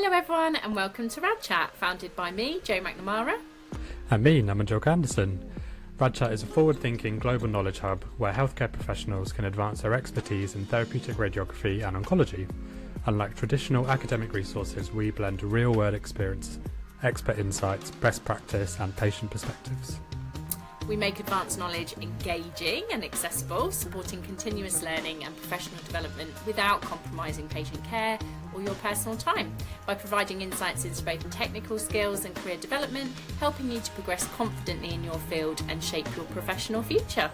Hello everyone and welcome to Rad Chat, founded by me, Jo McNamara. And me, Namanjot Anderson. Rad Chat is a forward-thinking global knowledge hub where healthcare professionals can advance their expertise in therapeutic radiography and oncology. Unlike traditional academic resources, we blend real-world experience, expert insights, best practice and patient perspectives. We make advanced knowledge engaging and accessible, supporting continuous learning and professional development without compromising patient care or your personal time, by providing insights into both technical skills and career development, helping you to progress confidently in your field and shape your professional future.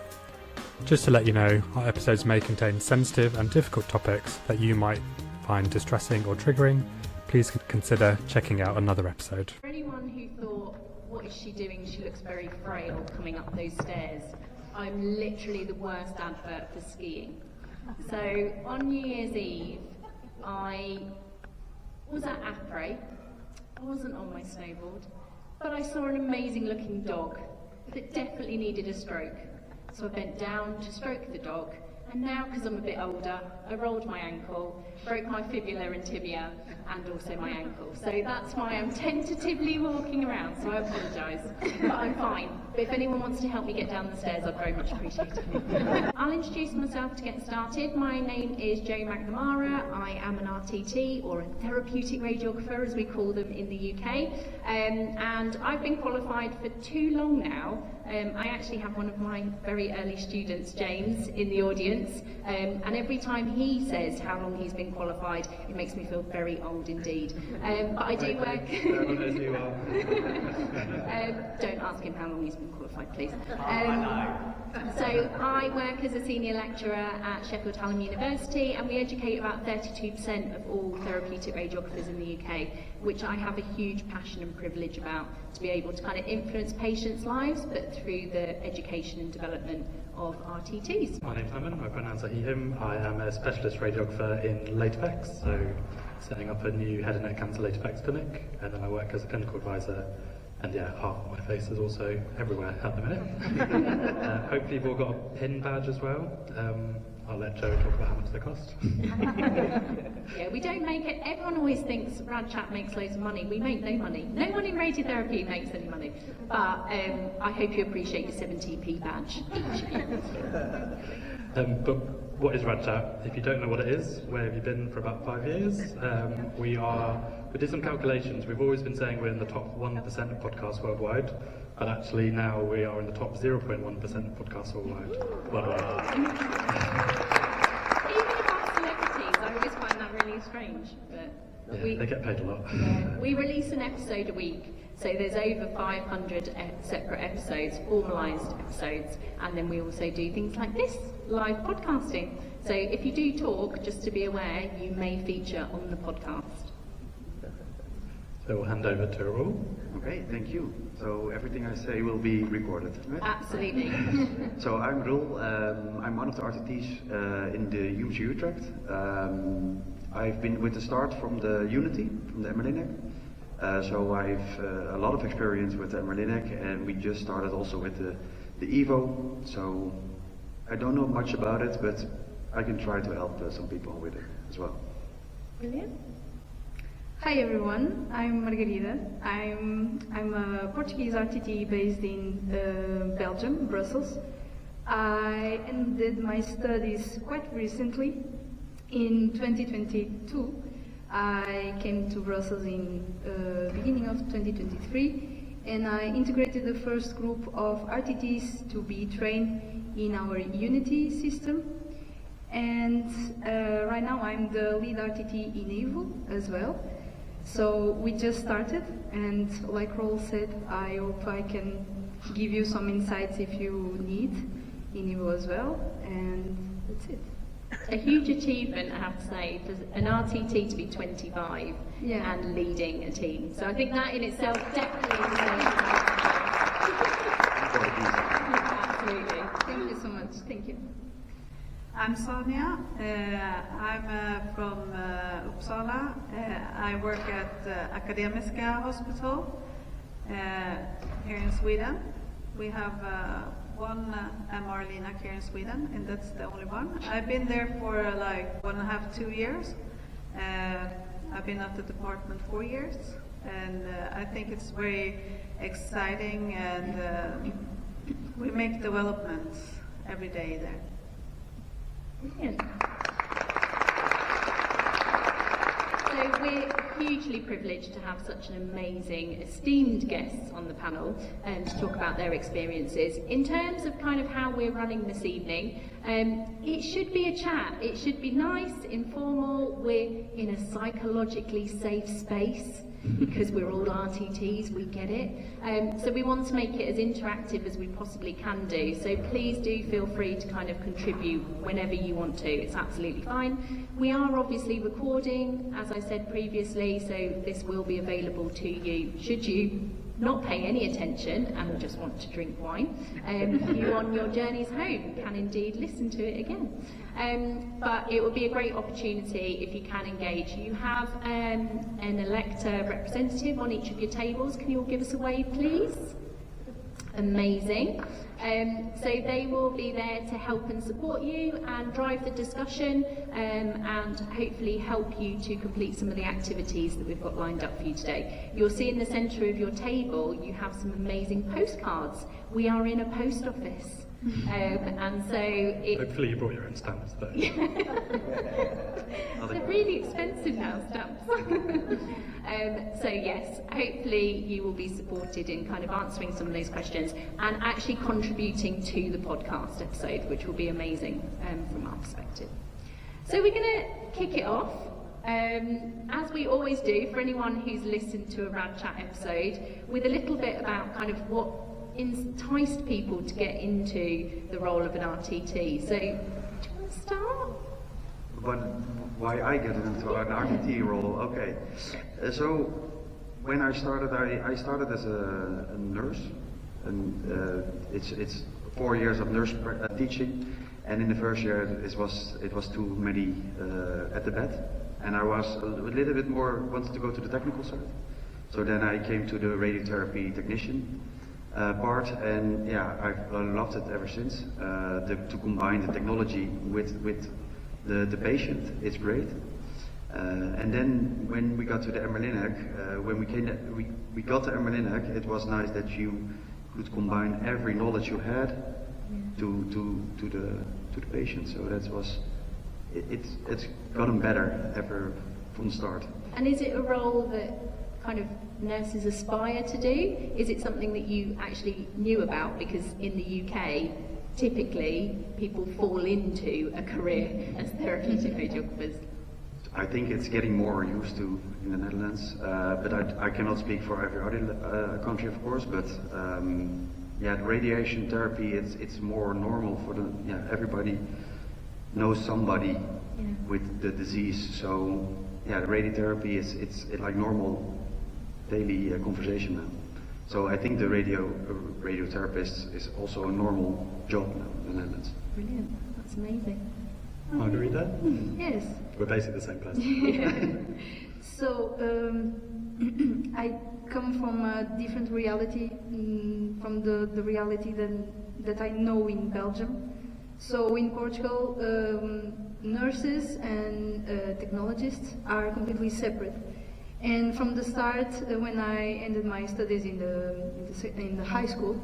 Just to let you know, our episodes may contain sensitive and difficult topics that you might find distressing or triggering. Please consider checking out another episode. For anyone who thought, what is she doing? She looks very frail coming up those stairs. I'm literally the worst advert for skiing. So on New Year's Eve, I was at Après. I wasn't on my snowboard, but I saw an amazing looking dog that definitely needed a stroke. So I bent down to stroke the dog, and now, because I'm a bit older, I rolled my ankle, broke my fibula and tibia, and also my ankle. So that's why I'm tentatively walking around, so I apologise. But I'm fine. But if anyone wants to help me get down the stairs, I'd very much appreciate it. I'll introduce myself to get started. My name is Jo McNamara. I am an RTT, or a therapeutic radiographer, as we call them in the UK. And I've been qualified for too long now. I actually have one of my very early students, James, in the audience, and every time he says how long he's been qualified, it makes me feel very old indeed. But I do work... don't ask him how long he's been qualified, please. So I work as a senior lecturer at Sheffield Hallam University, and we educate about 32% of all therapeutic radiographers in the UK, which I have a huge passion and privilege about, to be able to kind of influence patients' lives, but through the education and development of RTTs. My name's Naman, my pronouns are he, him. I am a specialist radiographer in late effects, so setting up a new head and neck cancer late effects clinic, and then I work as a clinical advisor, and yeah, half of my face is also everywhere at the minute. Hopefully you've all got a pin badge as well. I'll let Jo talk about how much they cost. Yeah, we don't make it. Everyone always thinks Rad Chat makes loads of money. We make no money. No one in radiotherapy makes any money. But I hope you appreciate your 70p badge. But what is Rad Chat? If you don't know what it is, where have you been for about 5 years? We did some calculations. We've always been saying we're in the top 1% of podcasts worldwide, but actually now we are in the top 0.1% of podcasts worldwide. Even about celebrities, I always find that really strange. But yeah, they get paid a lot. We release an episode a week, so there's over 500 separate episodes, formalised episodes, and then we also do things like this, live podcasting. So if you do talk, just to be aware, you may feature on the podcast. So we'll hand over to Raul. Okay, thank you. So everything I say will be recorded, right? Absolutely. So I'm Raul. I'm one of the RTTs in the UMC Utrecht. I've been with the start from the Unity, from the MR-Linac. So I've a lot of experience with the MR-Linac, and we just started also with the Evo. So I don't know much about it, but I can try to help some people with it as well. Brilliant. Hi everyone, I'm Margarida. I'm a Portuguese RTT based in Belgium, Brussels. I ended my studies quite recently. In 2022, I came to Brussels in the beginning of 2023, and I integrated the first group of RTTs to be trained in our Unity system. And right now I'm the lead RTT in EVO as well. So we just started, and like Raul said, I hope I can give you some insights if you need in EVO as well, and that's it. A huge achievement, I have to say, for an RTT to be 25 and leading a team. So I think that in itself definitely deserves Absolutely. Thank you so much. Thank you. I'm Sonia. I'm from Uppsala. I work at Akademiska Hospital here in Sweden. We have one MR-Linac here in Sweden, and that's the only one. I've been there for like 1.5 to 2 years. I've been at the department 4 years, and I think it's very exciting, and we make developments every day there. Brilliant. So we're hugely privileged to have such an amazing, esteemed guests on the panel to talk about their experiences. In terms of kind of how we're running this evening, it should be a chat. It should be nice, informal. We're in a psychologically safe space because we're all RTTs, we get it. So we want to make it as interactive as we possibly can do. So please do feel free to kind of contribute whenever you want to. It's absolutely fine. We are obviously recording, as I said previously, so this will be available to you should you not pay any attention and just want to drink wine. You on your journeys home can indeed listen to it again. But it will be a great opportunity if you can engage. You have an Elekta representative on each of your tables. Can you all give us a wave, please? Amazing. So they will be there to help and support you and drive the discussion and hopefully help you to complete some of the activities that we've got lined up for you today. You'll see in the centre of your table you have some amazing postcards. We are in a post office. And so hopefully you brought your own stamps though. They're really expensive now, stamps. So yes, hopefully you will be supported in kind of answering some of those questions and actually contributing to the podcast episode, which will be amazing from our perspective. So we're going to kick it off. As we always do, for anyone who's listened to a Rad Chat episode, with a little bit about kind of what enticed people to get into the role of an RTT. So, do you want to start? But why I get into an RTT role? Okay. So when I started, I started as a nurse, and it's 4 years of nurse teaching. And in the first year, it was too many at the bed, and I was a little bit more wanted to go to the technical side. So then I came to the radiotherapy technician part, and yeah, I've loved it ever since. To combine the technology with the patient, it's great. And then when we got to the Emmerlinek, when we got to Emmerlinek, it was nice that you could combine every knowledge you had to the patient. So that was it's gotten better ever from the start. And is it a role that kind of nurses aspire to do? Is it something that you actually knew about? Because in the UK, typically people fall into a career as therapeutic radiographers. I think it's getting more used to in the Netherlands, but I cannot speak for every other country, of course. But yeah, the radiation therapy, it's more normal for everybody knows somebody with the disease. So yeah, the radiotherapy it's like normal daily conversation now. So I think the radiotherapist is also a normal job now in the Netherlands. Brilliant, that's amazing. Margarita? Yes. We're basically the same person. So I come from a different reality from the reality that I know in Belgium. So in Portugal, nurses and technologists are completely separate. And from the start, when I ended my studies in the high school,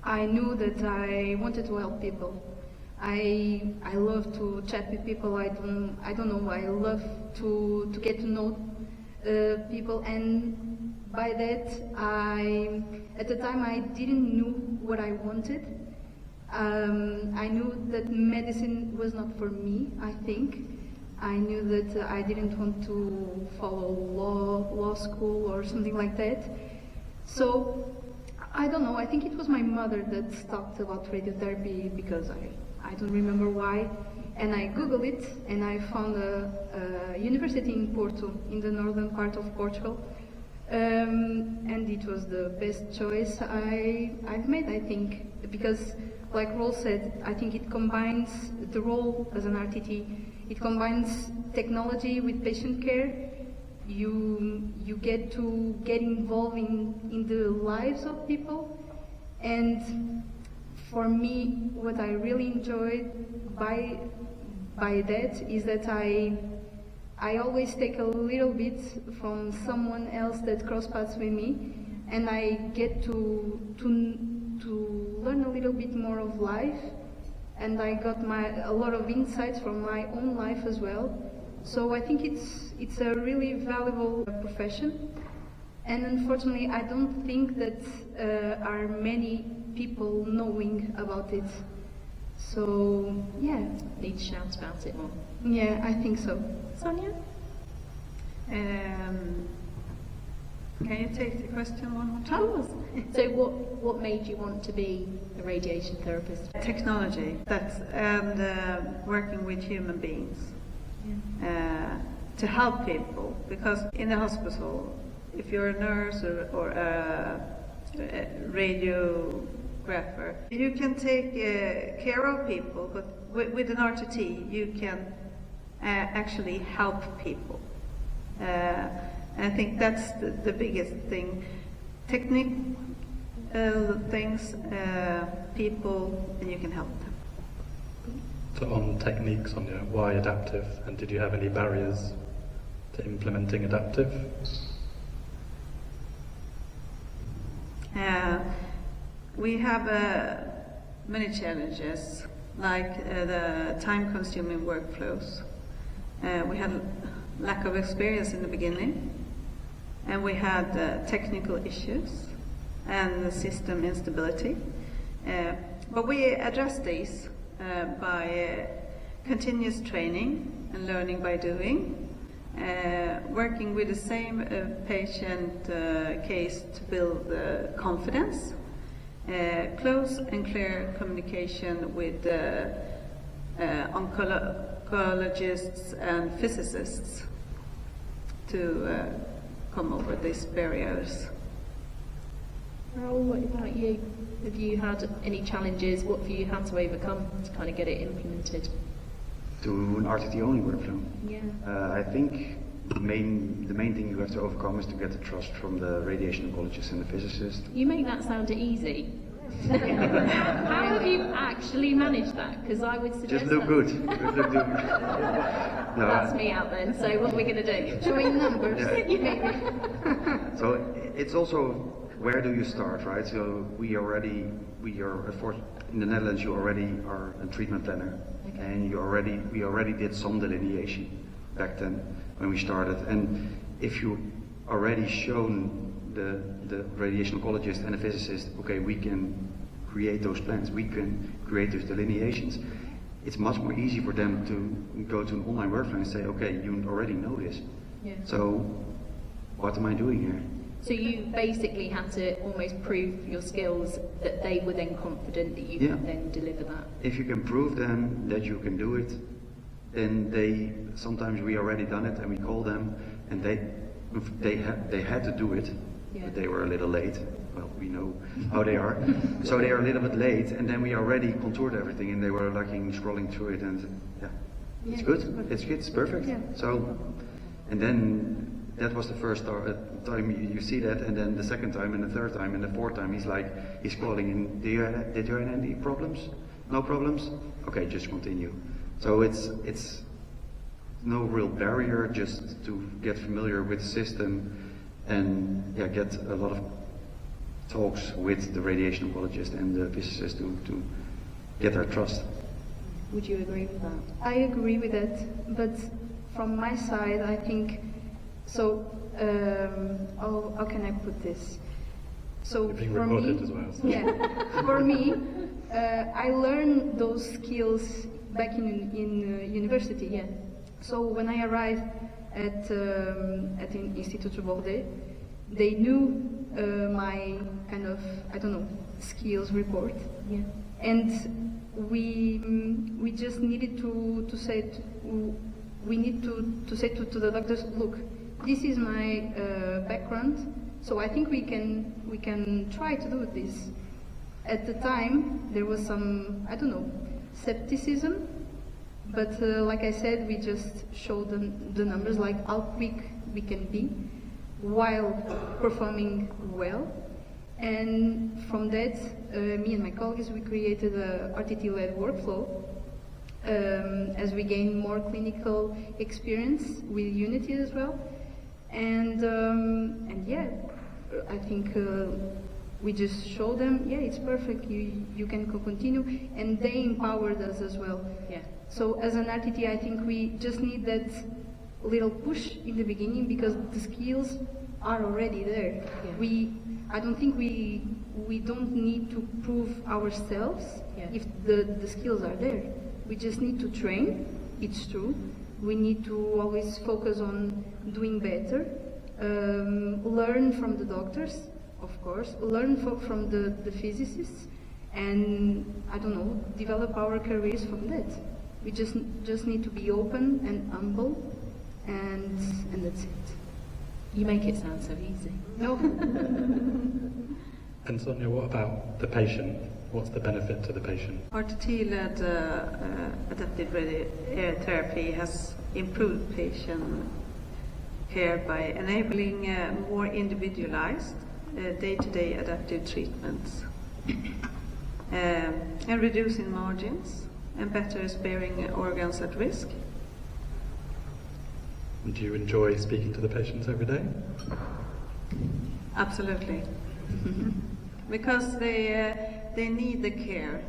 I knew that I wanted to help people. I love to chat with people. I don't know. I love to get to know people, and by that, at the time I didn't know what I wanted. I knew that medicine was not for me. I think I knew that I didn't want to follow law school or something like that. So I don't know. I think it was my mother that talked about radiotherapy because I don't remember why. And I googled it, and I found a university in Porto, in the northern part of Portugal. And it was the best choice I've made, I think, because, like Rolf said, I think it combines the role as an RTT. It combines technology with patient care. You get to get involved in the lives of people, and for me, what I really enjoyed by that is that I I always take a little bit from someone else that cross paths with me, and I get to learn a little bit more of life, and I got a lot of insights from my own life as well. So I think it's a really valuable profession, and unfortunately I don't think that are many people knowing about it. So yeah, Need to shout about it more. yeah, I think so. Sonia? Can you take the question one more Of time? course. So what made you want to be a radiation therapist? Technology, and working with human beings to help people. Because in the hospital, if you're a nurse or a radiographer, you can take care of people, but with an RTT, you can actually help people. I think that's the biggest thing. Technical things, people, and you can help them. So on techniques, Sonia, why adaptive? And did you have any barriers to implementing adaptive? We have many challenges, like the time-consuming workflows. We had lack of experience in the beginning, and we had technical issues and system instability. But we addressed these by continuous training and learning by doing, working with the same patient case to build confidence, close and clear communication with oncologists and physicists to come over these barriers. Raoul, what about you? Have you had any challenges? What have you had to overcome to kind of get it implemented? To an RTT only workflow. Yeah. I think the main thing you have to overcome is to get the trust from the radiation oncologist and the physicist. You make that sound easy. How have you actually managed that? Because I would suggest Just look that- good. Just look good. No, That's me out then. So what are we going to do? Showing numbers, maybe. So it's also where do you start, right? So we are in the Netherlands. You already are a treatment planner, Okay. and we already did some delineation back then when we started. And if you already shown the radiation oncologist and the physicist, okay, we can create those plans, we can create those delineations. It's much more easy for them to go to an online workflow and say, okay, you already know this. Yeah. So what am I doing here? So you basically had to almost prove your skills that they were then confident that you Yeah. could then deliver that. If you can prove them that you can do it, then sometimes we already done it and we call them and they had to do it, Yeah. but they were a little late. Well, we know how they are. So they are a little bit late, and then we already contoured everything, and they were like scrolling through it, and yeah, it's good. It's good. It's perfect. Yeah. So, and then that was the first time you see that, and then the second time, and the third time, and the fourth time, he's calling in. Did you have any problems? No problems. Okay, just continue. So it's no real barrier, just to get familiar with the system, and yeah, get a lot of talks with the radiation oncologist and the physicist to get their trust. Would you agree with that? I agree with that, but from my side, I think so. How can I put this? So You're being for recorded me, as well, so. yeah, for me, I learned those skills back in university. Yeah. So when I arrived at the Institut Bordeaux, they knew my kind of, I don't know, skills report. Yeah. And we just needed to say to the doctors, look, this is my background, so I think we can try to do this. At the time, there was some, I don't know, skepticism, but like I said, we just showed the numbers, like how quick we can be while performing well. And from that, me and my colleagues, we created a RTT-led workflow as we gain more clinical experience with Unity as well. And yeah, I think we just show them, yeah, it's perfect, you can continue, and they empowered us as well. Yeah. So as an RTT, I think we just need that little push in the beginning because the skills are already there. Yeah. I don't think we don't need to prove ourselves if the skills are there. We just need to train, it's true. We need to always focus on doing better, learn from the doctors, of course, learn from the physicists, and I don't know, develop our careers from that. We just need to be open and humble, and that's it. You make it sound so easy. No. And Sonia, what about the patient? What's the benefit to the patient? RTT-led adaptive radiotherapy has improved patient care by enabling more individualized day-to-day adaptive treatments and reducing margins and better sparing organs at risk. Do you enjoy speaking to the patients every day? Absolutely. Because they need the care.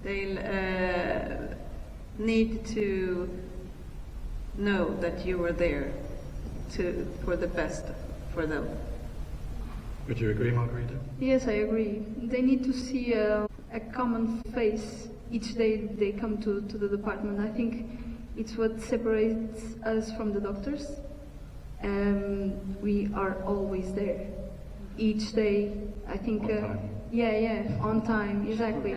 They need to know that you were there for the best for them. Would you agree, Margarita? Yes, I agree. They need to see a common face each day they come to the department. I think it's what separates us from the doctors. We are always there. Each day, I think... On time. Yeah, on time, exactly.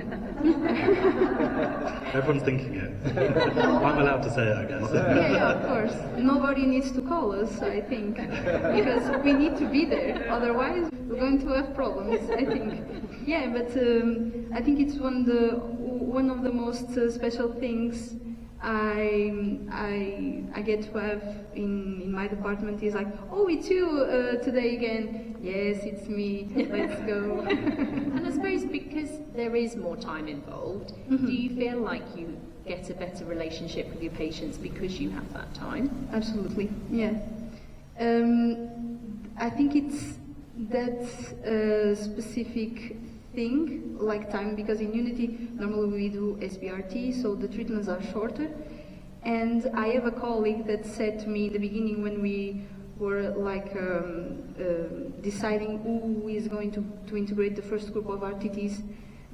Everyone's thinking it. I'm allowed to say it, I guess. Yeah, of course. Nobody needs to call us, I think, because we need to be there. Otherwise, we're going to have problems, I think. Yeah, but I think it's one of the most special things I get to have in my department is like, oh, it's you today again. Yes, it's me. Let's go. And I suppose because there is more time involved, do you feel like you get a better relationship with your patients because you have that time? Absolutely, yeah. I think it's that specific thing, like time, because in Unity normally we do SBRT, so the treatments are shorter. And I have a colleague that said to me in the beginning when we were like deciding who is going to integrate the first group of RTTs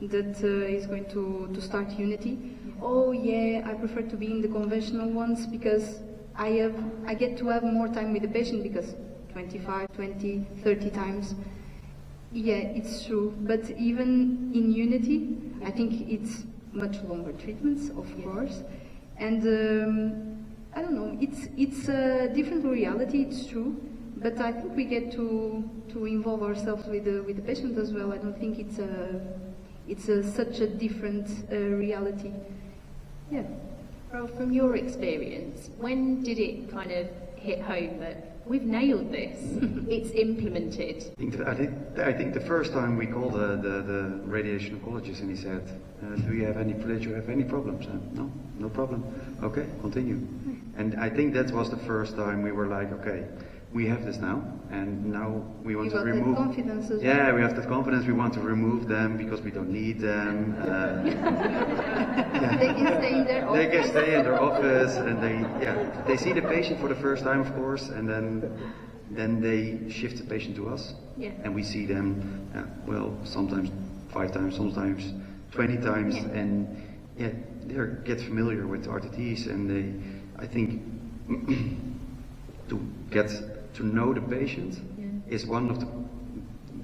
that is going to start Unity. Oh yeah, I prefer to be in the conventional ones because I get to have more time with the patient because 25, 20, 30 times. Yeah, it's true. But even in Unity, I think it's much longer treatments, of course. And I don't know, it's a different reality, it's true. But I think we get to involve ourselves with the patient as well. I don't think it's such a different reality. Yeah. Well, from your experience, when did it kind of hit home that we've nailed this, it's implemented? I think the first time we called the radiation oncologist and he said, do you have any problems? No problem. Okay, continue. And I think that was the first time we were like, okay, we have this now, and now we want to remove... You got that confidence as well. Yeah, we have that confidence, we want to remove them because we don't need them. They can stay in their office. They can stay in their office, and they see the patient for the first time, of course, and then they shift the patient to us. Yeah. And we see them, sometimes 5 times, sometimes 20 times, and they get familiar with RTTs, and I think to get to know the patient is one of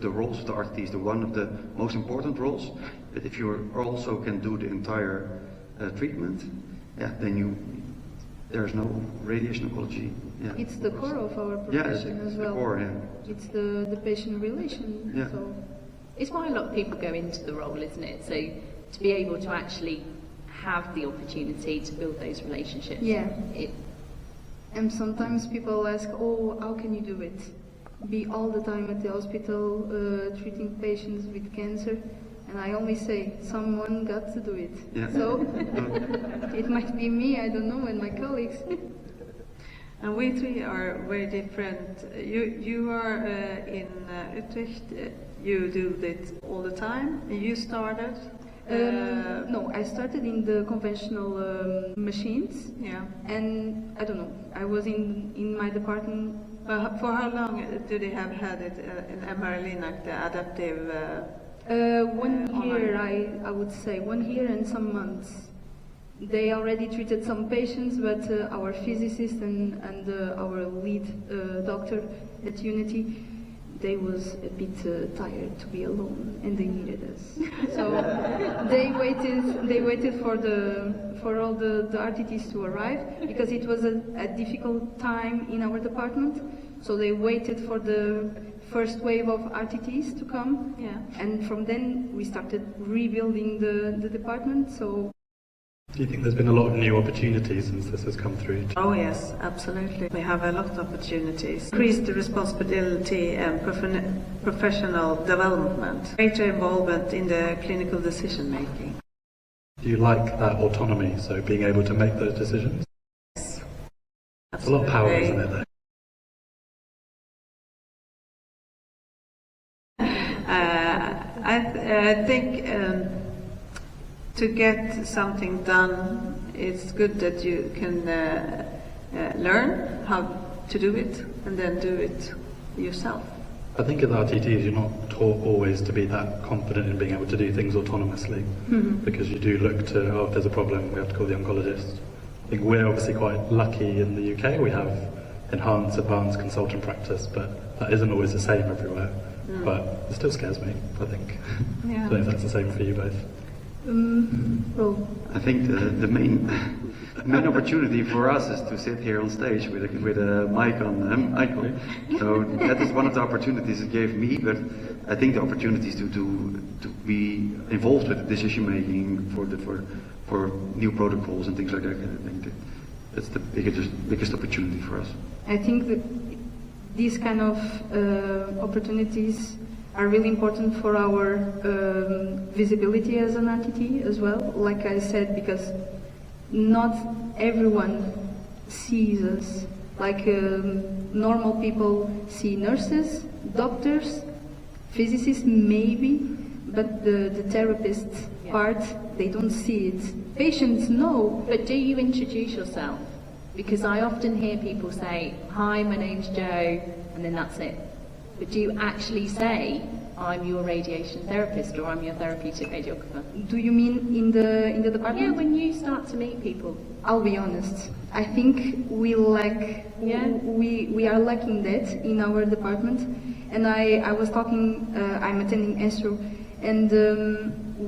the roles of the RTTs, one of the most important roles. But if you also can do the entire treatment, then there's no radiation oncology. Yeah, it's the core of our profession as well. The core, It's the patient relation. Yeah. So. It's why a lot of people go into the role, isn't it? So to be able to actually have the opportunity to build those relationships. Yeah. And sometimes people ask, oh, how can you do it? Be all the time at the hospital treating patients with cancer. And I always say, someone got to do it. Yeah. So it might be me, I don't know, and my colleagues. And we three are very different. You are in Utrecht. You do it all the time. You started. No, I started in the conventional machines. Yeah. And I don't know. I was in my department. But for how long do they have had it in MR-Linac, the adaptive? 1 year, I would say 1 year and some months. They already treated some patients, but our physicist and our lead doctor at Unity, they was a bit tired to be alone, and they needed us. So they waited for all the RTTs to arrive, because it was a difficult time in our department. So they waited for the first wave of RTTs to come, Yeah. and from then we started rebuilding the department. So. Do you think there's been a lot of new opportunities since this has come through? Oh yes, absolutely. We have a lot of opportunities. Increased responsibility and professional development. Greater involvement in the clinical decision making. Do you like that autonomy, so being able to make those decisions? Yes. It's a lot of power, isn't it, though? I think to get something done, it's good that you can learn how to do it and then do it yourself. I think at the RTTs you're not taught always to be that confident in being able to do things autonomously, because you do look to, if there's a problem, we have to call the oncologist. I think we're obviously quite lucky in the UK. We have enhanced, advanced consultant practice, but that isn't always the same everywhere. But it still scares me, I think. Yeah. I don't know if that's the same for you both. Well, I think the main opportunity for us is to sit here on stage with a mic on Michael. So that is one of the opportunities it gave me. But I think the opportunities to be involved with decision making for new protocols and things like that. I think that's the biggest opportunity for us. I think that these kind of opportunities are really important for our visibility as an RTT as well, like I said, because not everyone sees us. Like normal people see nurses, doctors, physicists maybe, but the therapist part, they don't see it. Patients know. But do you introduce yourself? Because I often hear people say, "Hi, my name's Joe," and then that's it. But do you actually say, "I'm your radiation therapist," or "I'm your therapeutic radiographer"? Do you mean in the department? Yeah, when you start to meet people. I'll be honest. I think we lack. Yeah. We are lacking that in our department. And I was talking. I'm attending ESTRO, and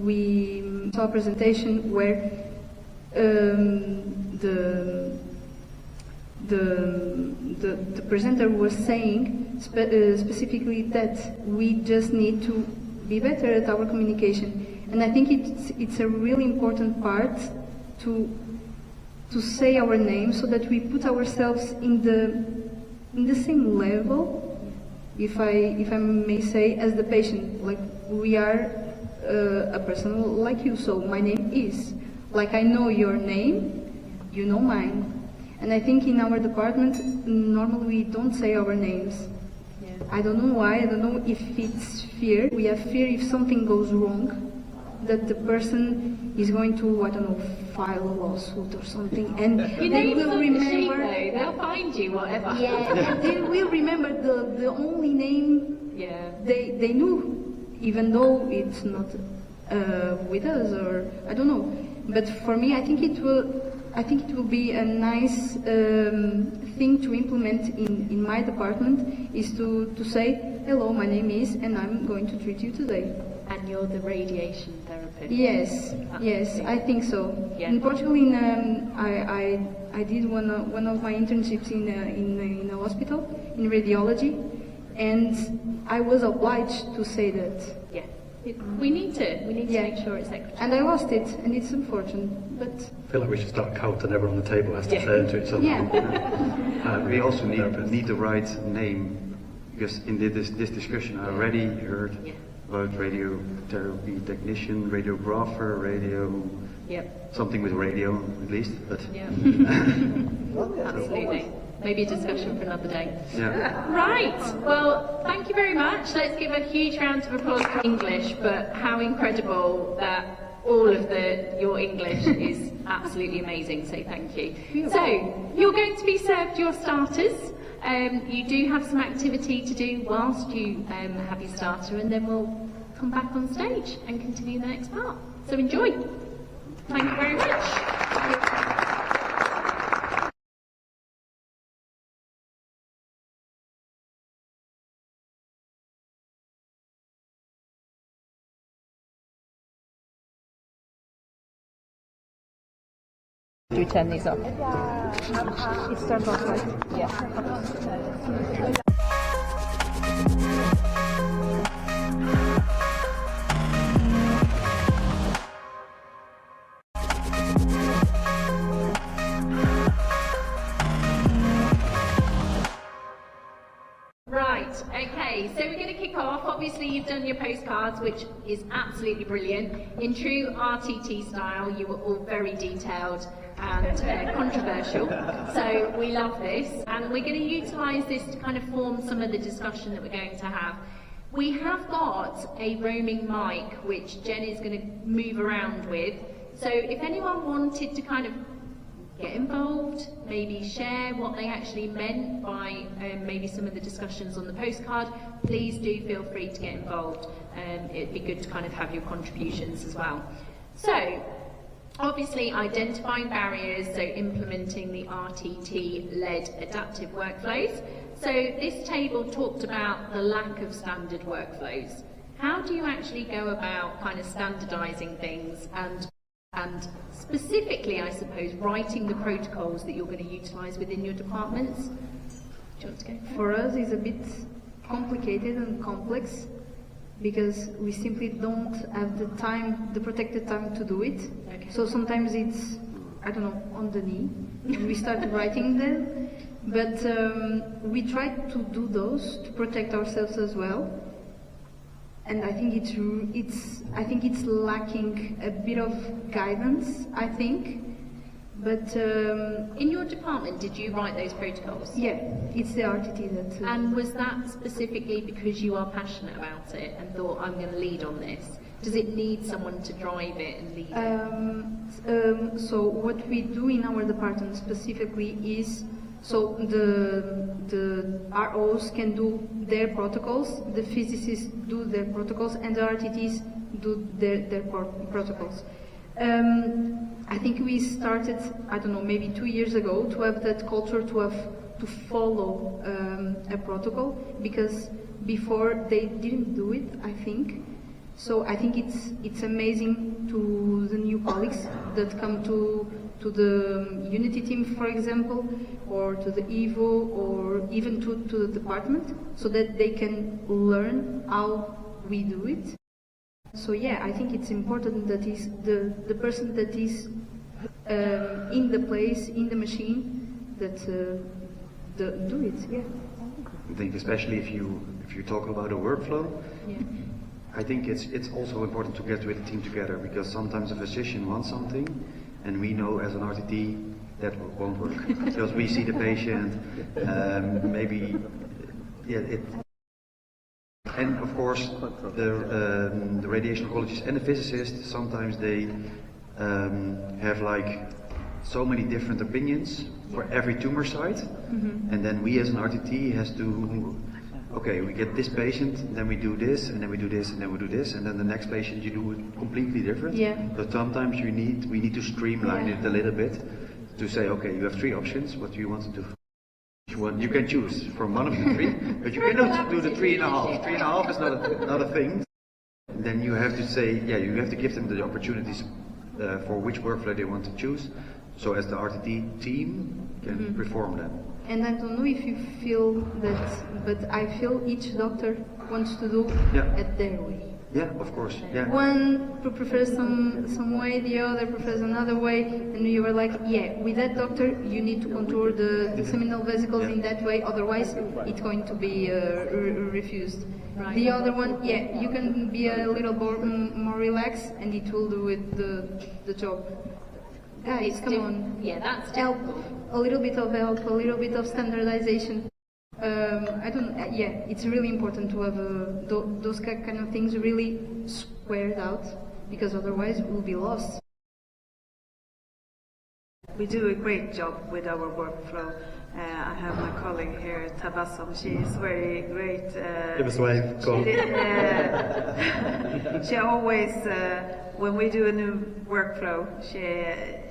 we saw a presentation where the presenter was saying specifically that we just need to be better at our communication, and I think it's a really important part to say our name so that we put ourselves in the same level, if I may say, as the patient. Like we are a person like you, so my name is, like I know your name, you know mine. And I think in our department, normally we don't say our names. Yeah. I don't know why, I don't know if it's fear. We have fear if something goes wrong, that the person is going to, I don't know, file a lawsuit or something, and You they named will on the sheet, remember. though. They'll find you, whatever. Yeah, and they will remember the only name Yeah. they knew, even though it's not with us, or I don't know. But for me, I think it will be a nice thing to implement in my department, is to say, "Hello, my name is, and I'm going to treat you today." And you're the radiation therapist. Yes, yes, I think so. Yeah. In Portugal, I did one of my internships in a hospital in radiology, and I was obliged to say that. Yeah. We need to Yeah. make sure it's equitable. And I lost it, and it's unfortunate, but I feel like we should start a cult and everyone on the table has to Yeah. say it to each other. yeah. We also need the right name, because in this discussion I already heard about radiotherapy technician, radiographer, radio, something with radio at least. But Absolutely. Maybe a discussion for another day. yeah. Right, well, thank you very much. Let's give a huge round of applause for English, but how incredible that all of your English is absolutely amazing, so thank you. So, you're going to be served your starters. You do have some activity to do whilst you have your starter, and then we'll come back on stage and continue the next part. So enjoy. Thank you very much. Do you turn these off? It's turned off, right? Yeah. Right, okay, so we're going to kick off. Obviously you've done your postcards, which is absolutely brilliant. In true RTT style, you were all very detailed and controversial, so we love this, and we're going to utilise this to kind of form some of the discussion that we're going to have. We have got a roaming mic which Jen is going to move around with, so if anyone wanted to kind of get involved, maybe share what they actually meant by maybe some of the discussions on the postcard, please do feel free to get involved. It'd be good to kind of have your contributions as well. So, obviously identifying barriers, so implementing the RTT-led adaptive workflows. So this table talked about the lack of standard workflows. How do you actually go about kind of standardising things and specifically, I suppose, writing the protocols that you're going to utilise within your departments? Do you want to go? For us, it's a bit complicated and complex because we simply don't have the time, the protected time to do it. Okay. So sometimes it's, I don't know, on the knee, and we start writing them. But we try to do those to protect ourselves as well. And I think it's lacking a bit of guidance, I think. But in your department, did you write those protocols? yeah, it's the RTT that. And was that specifically because you are passionate about it and thought, I'm going to lead on this? Does it need someone to drive it and lead it? So what we do in our department specifically is, so the ROs can do their protocols, the physicists do their protocols, and the RTTs do their protocols. I think we started, I don't know, maybe 2 years ago to have that culture to follow a protocol, because before they didn't do it, I think. So I think it's amazing to the new colleagues that come to the Unity team, for example, or to the EVO, or even to the department, so that they can learn how we do it. So yeah, I think it's important that is the person that is in the place, in the machine, that do it. Yeah. I think especially if you talk about a workflow, Yeah. I think it's also important to get with the team together, because sometimes a physician wants something, and we know as an RTT that won't work because we see the patient, maybe, yeah, it. And of course, the radiation oncologists and the physicists, sometimes they have like so many different opinions for every tumor site, and then we as an RTT has to, okay, we get this patient, then we do this, and then we do this, and then we do this, and then the next patient you do it completely different. Yeah. But sometimes we need to streamline it a little bit to say, okay, you have 3 options. What do you want to do? You can choose from one of the 3, but you cannot do the 3.5. 3.5 is not a thing. Then you have to say, yeah, you have to give them the opportunities for which workflow they want to choose, so as the RTT team can perform them. And I don't know if you feel that, but I feel each doctor wants to do Yeah. it their way. Yeah, of course. Yeah. One prefers some way, the other prefers another way, and you were like, yeah, with that doctor you need to contour the seminal vesicles in that way, otherwise it's going to be refused. Right. The other one, yeah, you can be a little more relaxed and it will do it the job. Guys, come on. Yeah, that's help. A little bit of help, a little bit of standardization. Yeah, it's really important to have those kind of things really squared out, because otherwise we'll be lost. We do a great job with our workflow. I have my colleague here, Tabassum. She is very great. Give us a wave. Go on. She always, when we do a new workflow,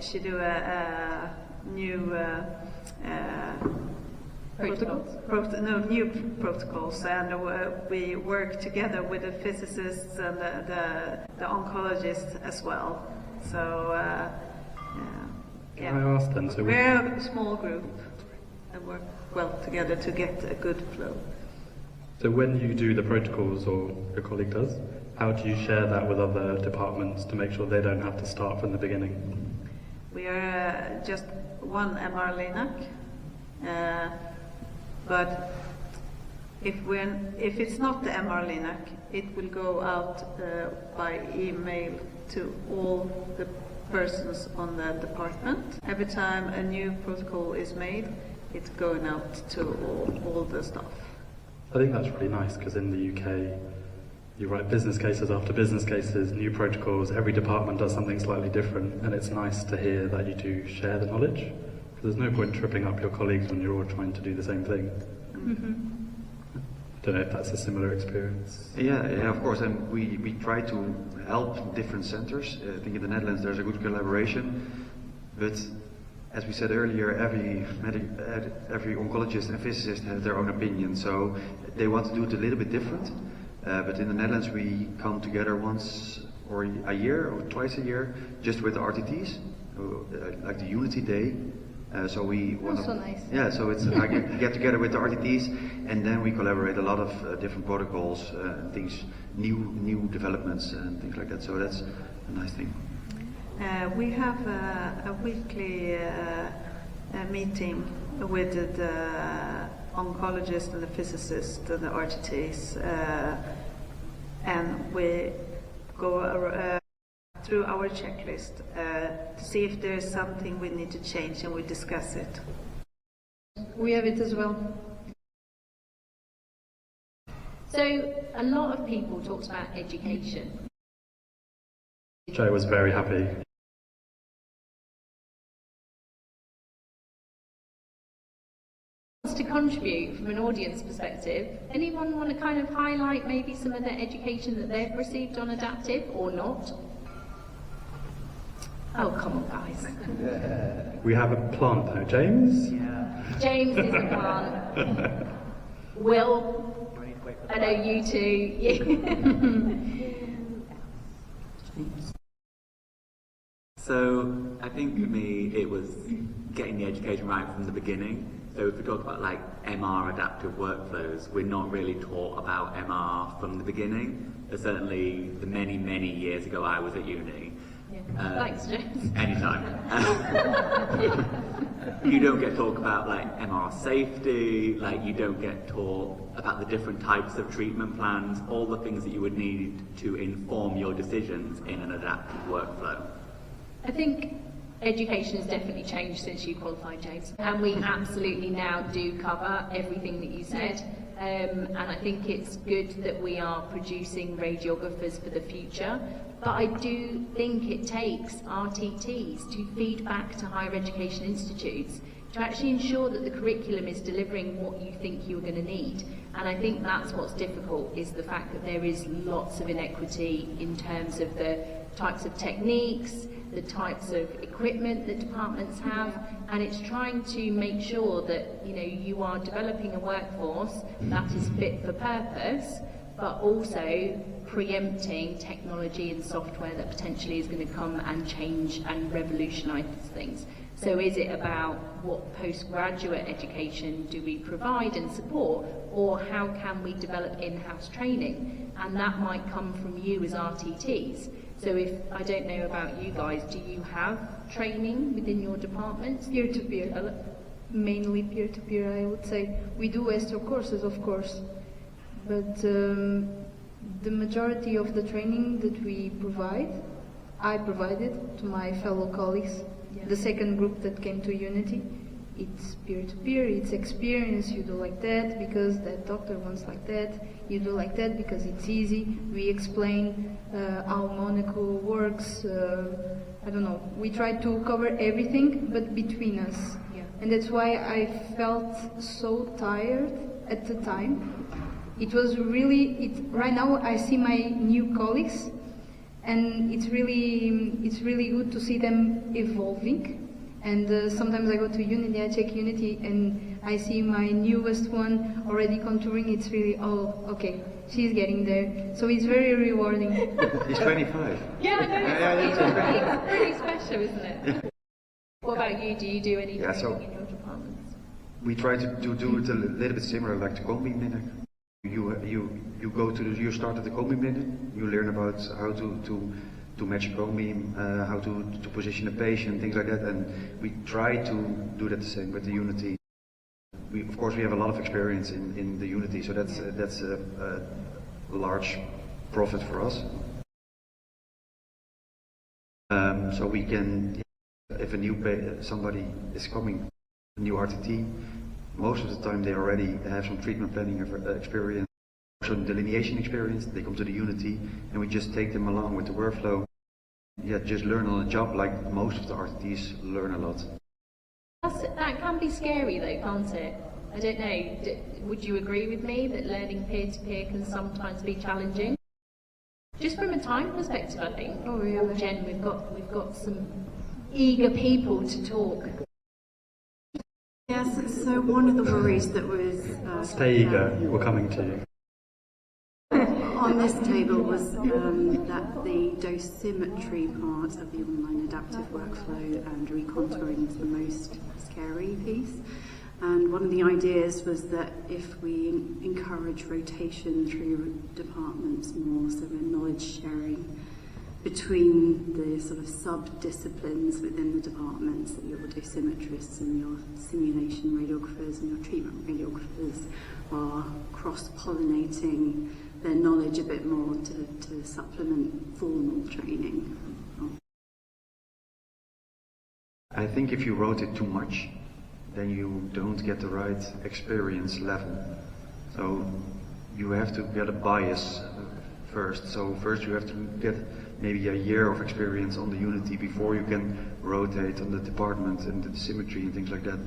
she do a new new protocols, and we work together with the physicists and the oncologists as well. So, Can I ask then? So we're a small group and work well together to get a good flow. So when you do the protocols, or your colleague does, how do you share that with other departments to make sure they don't have to start from the beginning? We are just one MR Linac, but if it's not the MR Linac, it will go out by email to all the persons on the department. Every time a new protocol is made, it's going out to all the staff. I think that's really nice, because in the UK you write business cases after business cases, new protocols, every department does something slightly different, and it's nice to hear that you do share the knowledge, because there's no point tripping up your colleagues when you're all trying to do the same thing. Mm-hmm. I don't know if that's a similar experience. Yeah, of course, and we try to help different centers. I think in the Netherlands there's a good collaboration, but as we said earlier, every oncologist and physicist has their own opinion, so they want to do it a little bit different. But in the Netherlands we come together once or a year or twice a year, just with the RTTs, like the Unity Day. So we want also nice. Yeah, so it's like get together with the RTTs, and then we collaborate a lot of different protocols and things, new developments and things like that. So that's a nice thing. We have a weekly meeting with the oncologists and the physicists and the RTTs, and we go through our checklist to see if there is something we need to change, and we discuss it. We have it as well. So a lot of people talked about education. Joe was very happy. To contribute from an audience perspective, anyone want to kind of highlight maybe some of the education that they've received on adaptive or not? Oh, come on, guys. We have a plant though, James? Yeah. James is a plant. Will, I know you two. So I think for me it was getting the education right from the beginning. So if we talk about like MR adaptive workflows, we're not really taught about MR from the beginning. But certainly the many years ago I was at uni. Thanks, James. Anytime. You don't get taught about like MR safety, like you don't get taught about the different types of treatment plans, all the things that you would need to inform your decisions in an adaptive workflow. I think education has definitely changed since you qualified, James, and we absolutely now do cover everything that you said, and I think it's good that we are producing radiographers for the future, but I do think it takes RTTs to feed back to higher education institutes to actually ensure that the curriculum is delivering what you think you're going to need. And I think that's what's difficult, is the fact that there is lots of inequity in terms of the types of techniques, the types of equipment that departments have, and it's trying to make sure that you are developing a workforce that is fit for purpose, but also preempting technology and software that potentially is going to come and change and revolutionise things. So is it about what postgraduate education do we provide and support, or how can we develop in-house training? And that might come from you as RTTs. So if, I don't know about you guys, do you have training within your departments? Peer-to-peer, mainly peer-to-peer, I would say. We do ESTRO courses, of course, but the majority of the training that we provide, I provided to my fellow colleagues. The second group that came to Unity, it's peer-to-peer, it's experience. You do like that because that doctor wants like that. You do like that because it's easy. We explain how Monaco works. I don't know. We try to cover everything, but between us. Yeah. And that's why I felt so tired at the time. It was really, right now I see my new colleagues, and it's really good to see them evolving. And sometimes I go to Unity, I check Unity, and I see my newest one already contouring. It's really, oh, okay, she's getting there. So it's very rewarding. He's 25. It's pretty special, isn't it? What about you? Do you do any Yeah, training in your departments? We try to do it a little bit similar like the Combi Minute. You go to you start at the Combi Minute. You learn about how to match a combi, how to position a patient, things like that, and we try to do that the same with the Unity. Of course, we have a lot of experience in the Unity, so that's a large profit for us. So we can, if somebody is coming, a new RTT, most of the time they already have some treatment planning experience, some delineation experience. They come to the Unity, and we just take them along with the workflow. Yeah, just learn on the job, like most of the RTTs learn a lot. That can be scary though, can't it? I don't know, would you agree with me that learning peer-to-peer can sometimes be challenging? Just from a time perspective, I think. Oh yeah. Jen, we've got some eager people to talk. Yes, so one of the worries that was Stay eager, we're coming to you. on this table was that the dosimetry part of the online adaptive workflow and recontouring is the most scary piece. And one of the ideas was that if we encourage rotation through departments more, so we're knowledge sharing between the sort of sub-disciplines within the departments, that your dosimetrists and your simulation radiographers and your treatment radiographers are cross-pollinating their knowledge a bit more to supplement formal training. I think if you rotate too much, then you don't get the right experience level. So you have to get a bias first. So first you have to get maybe a year of experience on the Unity before you can rotate on the department and the symmetry and things like that.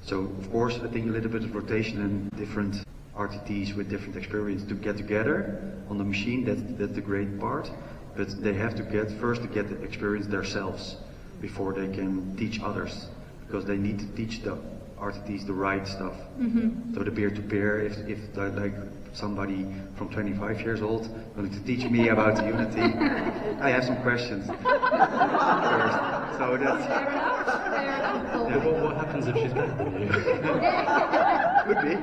So of course I think a little bit of rotation and different RTTs with different experience to get together on the machine, that's the great part. But they have to get the experience themselves before they can teach others, because they need to teach the RTTs the right stuff. Mm-hmm. So the peer-to-peer, if like somebody from 25 years old wanted to teach me about the Unity, I have some questions first. So that's Fair enough. Yeah, what happens if she's better than you?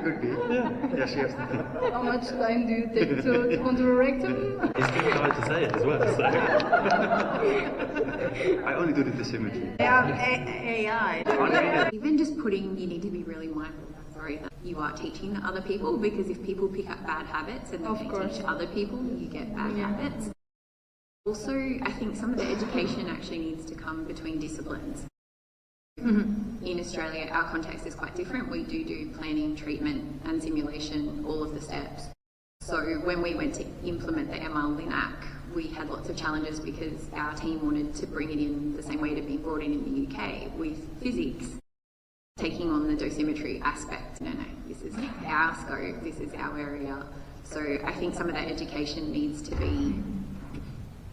could be. Yeah, she has to. How much time do you take to contour a rectum? It's too hard to say it as well, so. I only do the dosimetry. AI. Even just putting, you need to be really mindful, that you are teaching other people, because if people pick up bad habits and then they teach other people, you get bad habits. Also, I think some of the education actually needs to come between disciplines. Mm-hmm. In Australia, our context is quite different. We do planning, treatment and simulation, all of the steps. So when we went to implement the MR-Linac, we had lots of challenges because our team wanted to bring it in the same way it had been brought in the UK with physics, taking on the dosimetry aspect. No, this is our scope, this is our area. So I think some of that education needs to be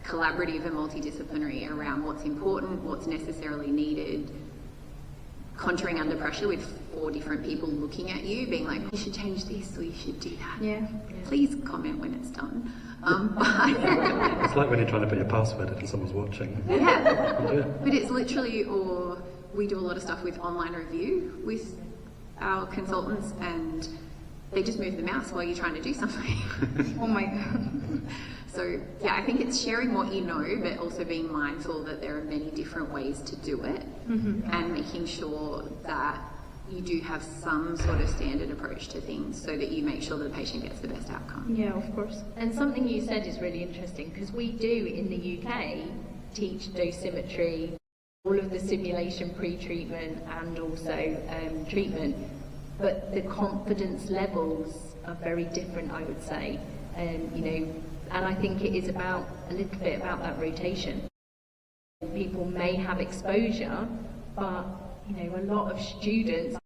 collaborative and multidisciplinary around what's important, what's necessarily needed, contouring under pressure with 4 different people looking at you, being like, you should change this or you should do that. Yeah. Please comment when it's done. It's like when you're trying to put your password in and someone's watching. Yeah. But it's literally, or we do a lot of stuff with online review with our consultants, and they just move the mouse while you're trying to do something. Oh my God. So yeah, I think it's sharing what you know, but also being mindful that there are many different ways to do it, and making sure that you do have some sort of standard approach to things so that you make sure that the patient gets the best outcome. Yeah, of course. And something you said is really interesting, because we do in the UK teach dosimetry, all of the simulation pre-treatment and also treatment, but the confidence levels are very different, I would say. And I think it is about a little bit about that rotation. People may have exposure, but a lot of students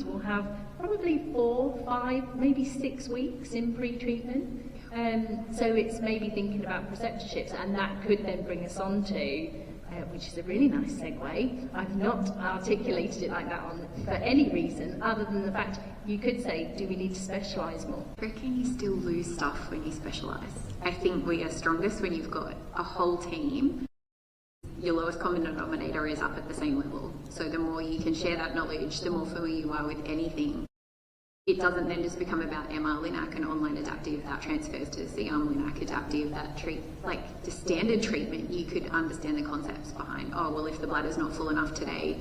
will have probably 4, 5, maybe 6 weeks in pre-treatment. So it's maybe thinking about preceptorships, and that could then bring us on to, which is a really nice segue. I've not articulated it like that for any reason other than the fact you could say, do we need to specialise more? I reckon you still lose stuff when you specialise. I think we are strongest when you've got a whole team. Your lowest common denominator is up at the same level. So the more you can share that knowledge, the more familiar you are with anything. It doesn't then just become about MR Linac and online adaptive. That transfers to CR Linac adaptive. That the standard treatment, you could understand the concepts behind. Oh, well, if the bladder's not full enough today,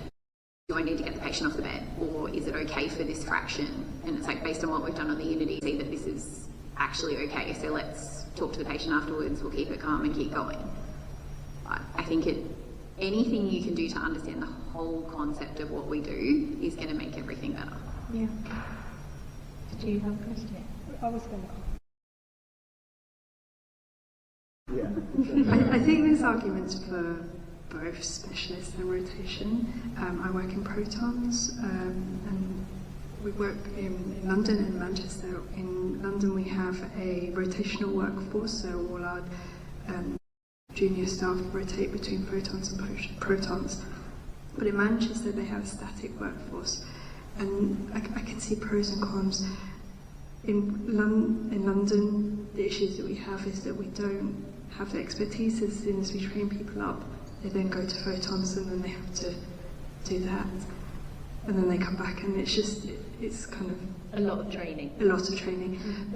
do I need to get the patient off the bed, or is it okay for this fraction? And it's based on what we've done on the Unity, see that this is actually okay. So let's talk to the patient afterwards. We'll keep it calm and keep going. I think anything you can do to understand the whole concept of what we do is going to make everything better. Yeah. Did you have a question? I was going to. Yeah. I think there's arguments for both specialist and rotation. I work in protons, and we work in London and Manchester. In London we have a rotational workforce, so all our junior staff rotate between photons and protons. But in Manchester they have a static workforce, and I can see pros and cons. In London, the issues that we have is that we don't have the expertise. As soon as we train people up, they then go to photons, and then they have to do that, and then they come back, and it's kind of a lot of training.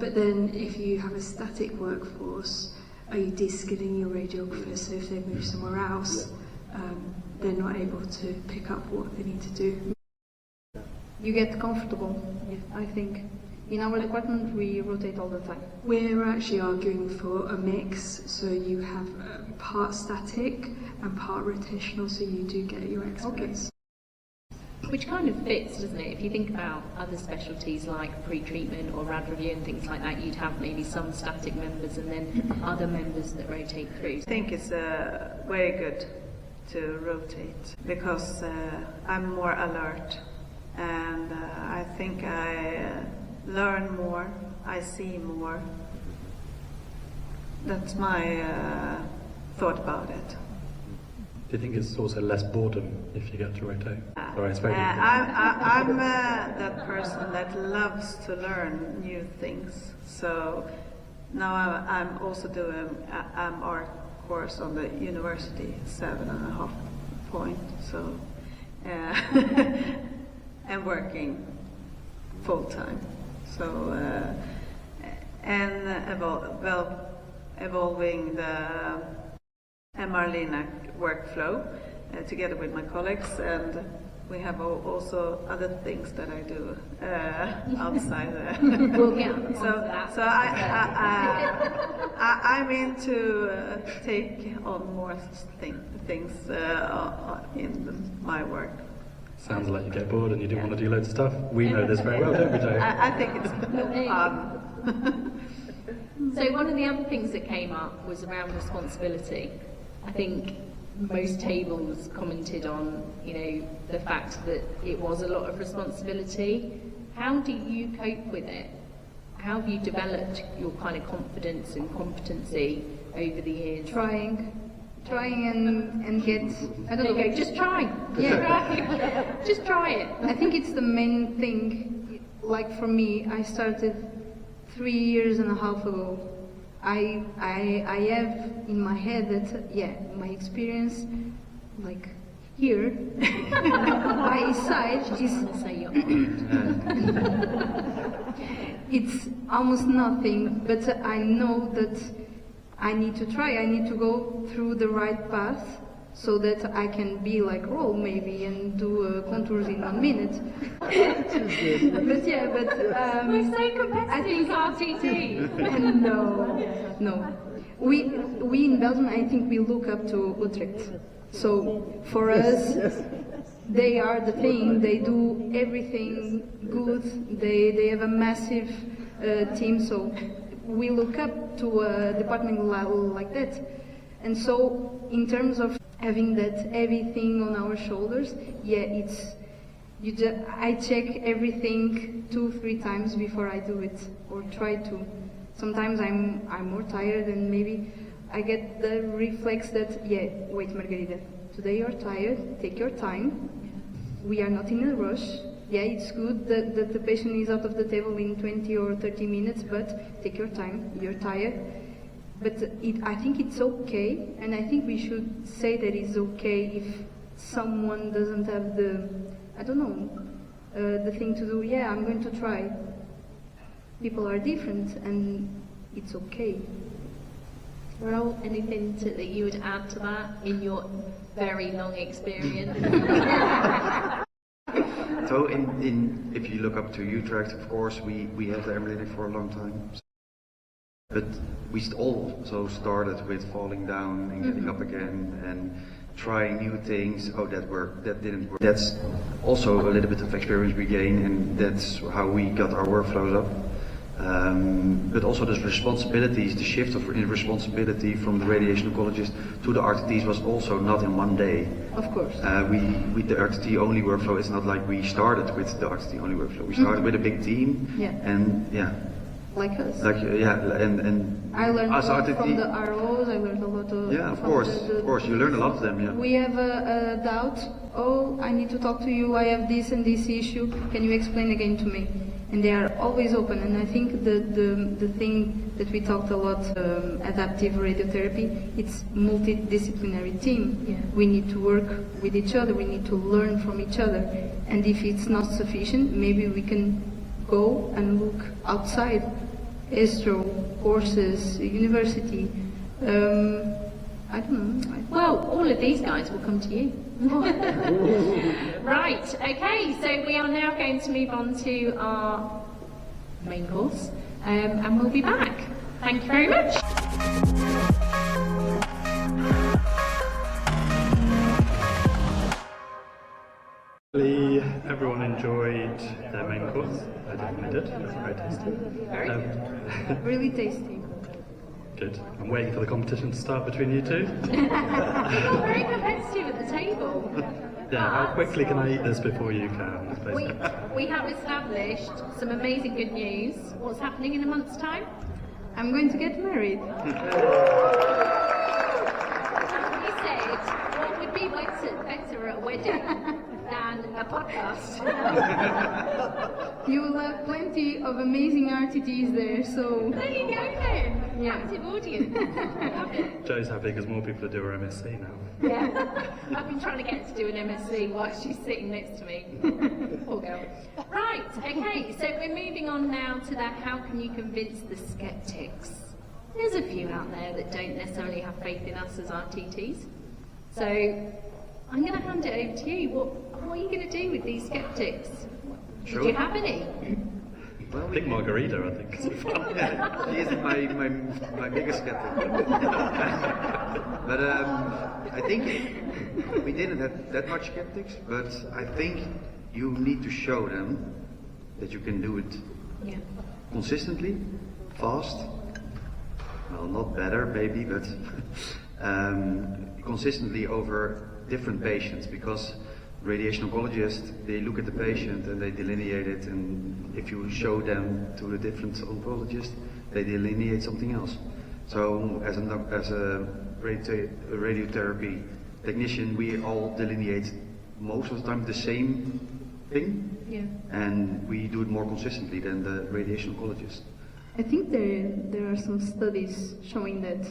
But then if you have a static workforce, are you de-skilling your radiographers? So if they move somewhere else, they're not able to pick up what they need to do. You get comfortable, I think. In our department, we rotate all the time. We're actually arguing for a mix, so you have part static and part rotational, so you do get your experts. Okay. Which kind of fits, doesn't it? If you think about other specialties like pre-treatment or rad review and things like that, you'd have maybe some static members and then other members that rotate through. I think it's very good to rotate, because I'm more alert, and I think I learn more, I see more. That's my thought about it. Do you think it's also less boredom if you get to rotate? Or it's very I'm that person that loves to learn new things. So now I'm also doing an MR course on the university, 7.5 point. So and working full time. So and evolving the MR Linac workflow together with my colleagues, and we have also other things that I do outside. We'll get onto that. So I'm into take on more things in my work. Sounds like you get bored and you do want to do loads of stuff. We know this very well, don't we, Joe? I think it's fun. So one of the other things that came up was around responsibility. I think most tables commented on, the fact that it was a lot of responsibility. How do you cope with it? How have you developed your kind of confidence and competency over the years? Trying and get, I don't know. Just try. Yeah. Just try it. I think it's the main thing. Like for me, I started 3.5 years ago. I have in my head that, my experience, like here by his side is it's almost nothing, but I know that I need to try, I need to go through the right path so that I can be like Roll maybe and do contours in 1 minute. But yeah, but we're so competitive, I think RTT. No. We in Belgium, I think we look up to Utrecht. So for us, they are the thing. They do everything good. They have a massive team. So we look up to a department like that. And so in terms of having that heavy thing on our shoulders, yeah, I check everything 2-3 times before I do it, or try to. Sometimes I'm more tired and maybe I get the reflex that, yeah, wait Margarida, today you're tired, take your time. We are not in a rush. Yeah, it's good that the patient is out of the table in 20 or 30 minutes, but take your time, you're tired. But I think it's okay, and I think we should say that it's okay if someone doesn't have the, I don't know, the thing to do, yeah, I'm going to try. People are different, and it's okay. Well, anything that you would add to that in your very long experience? So if you look up to Utrecht, of course, we have the Emmerlinig for a long time. But we also started with falling down and getting up again and trying new things. Oh, that worked, that didn't work. That's also a little bit of experience we gain, and that's how we got our workflows up. But also the responsibilities, the shift of responsibility from the radiation oncologist to the RTTs was also not in one day. Of course. With the RTT only workflow, it's not like we started with the RTT only workflow. We started with a big team, and like us. And I learned a us lot RTT, from the ROs, I learned a lot of... Yeah, of course, you learn a lot of them, yeah. We have a doubt, oh, I need to talk to you, I have this and this issue, can you explain again to me? And they are always open, and I think the thing that we talked a lot, adaptive radiotherapy, it's multidisciplinary team. Yeah. We need to work with each other, we need to learn from each other, and if it's not sufficient, maybe we can go and look outside. ESTRO, courses, university, I don't know. Well, all of these guys will come to you. Right, okay, so we are now going to move on to our main course, and we'll be back. Thank you very much. Everyone enjoyed their main course. I definitely did. It was very tasty. Really tasty. Good. I'm waiting for the competition to start between you two. You're very competitive at the table. Yeah, how quickly can I eat this before you can? We have established some amazing good news. What's happening in a month's time? I'm going to get married. We said what would be better at a wedding than a podcast. You will have plenty of amazing RTTs there, so... There you go then. Yeah. Active audience. Love it. Joe's happy because more people are doing her MSc now. Yeah. I've been trying to get her to do an MSc while she's sitting next to me. Poor girl. Right, okay, so we're moving on now to that how can you convince the skeptics? There's a few out there that don't necessarily have faith in us as RTTs. So I'm going to hand it over to you. What are you going to do with these skeptics? Sure. Did you have any? I think Margarita, I think. She is my biggest skeptic. But I think we didn't have that much skeptics, but I think you need to show them that you can do it consistently, fast. Well, not better maybe, but consistently over different patients, because radiation oncologists, they look at the patient and they delineate it, and if you show them to a different oncologist, they delineate something else. So as a radiotherapy technician, we all delineate most of the time the same thing, and we do it more consistently than the radiation oncologist. I think there are some studies showing that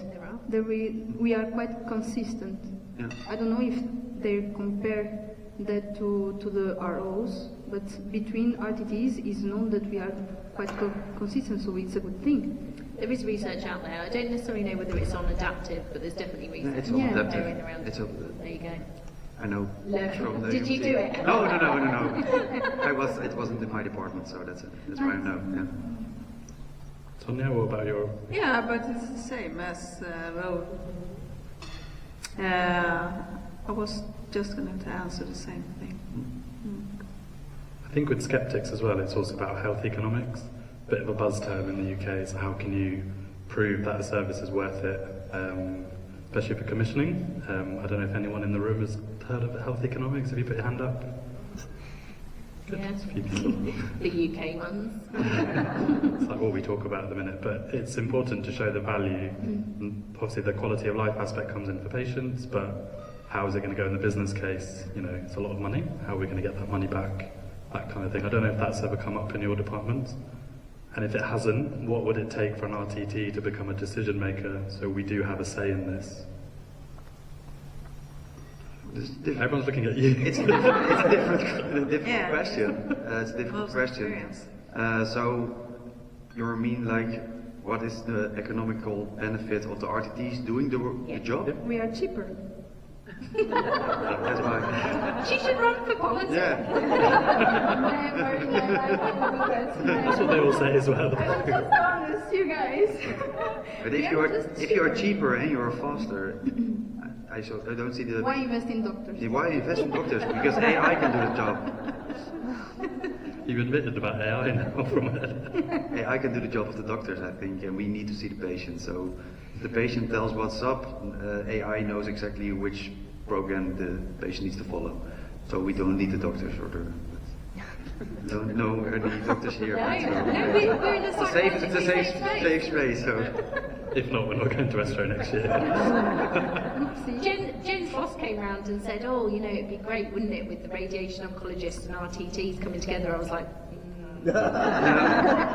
we are quite consistent. Yeah. I don't know if they compare that to the ROs, but between RTTs is known that we are quite consistent, so it's a good thing. There is research out there. I don't necessarily know whether it's on adaptive, but there's definitely research It's on adaptive. going around. There you go. I know. From the Did you do it? No. It wasn't in my department, so that's why I know. Yeah. Tonya, what about your... Yeah, but it's the same as Ro. I was just going to answer the same thing. I think with skeptics as well, it's also about health economics. Bit of a buzz term in the UK, so how can you prove that a service is worth it, especially for commissioning? I don't know if anyone in the room has heard of health economics. Have you put your hand up? Good. Yeah. A few people. The UK ones. It's like what we talk about at the minute, but it's important to show the value. Obviously the quality of life aspect comes in for patients, but how is it going to go in the business case? You know, it's a lot of money. How are we going to get that money back? That kind of thing. I don't know if that's ever come up in your department. And if it hasn't, what would it take for an RTT to become a decision maker so we do have a say in this? Everyone's looking at you. It's a different question. It's a different question. So, you mean like, what is the economical benefit of the RTTs doing the job? We are cheaper. That's why. She should run for politics. Yeah. That's what they all say as well. I'm just honest, you guys. But if you are cheaper and you are faster, I don't see the... Why invest in doctors? Why invest in doctors? Because AI can do the job. You've admitted about AI now from it. AI can do the job of the doctors, I think, and we need to see the patient. So if the patient tells what's up, AI knows exactly which program the patient needs to follow. So we don't need the doctors or the... Don't know any doctors here. No, we're in a it's a safe space. So. If not, we're not going to ESTRO next year. James Ross came round and said, oh, you know, it'd be great, wouldn't it, with the radiation oncologists and RTTs coming together. I was like,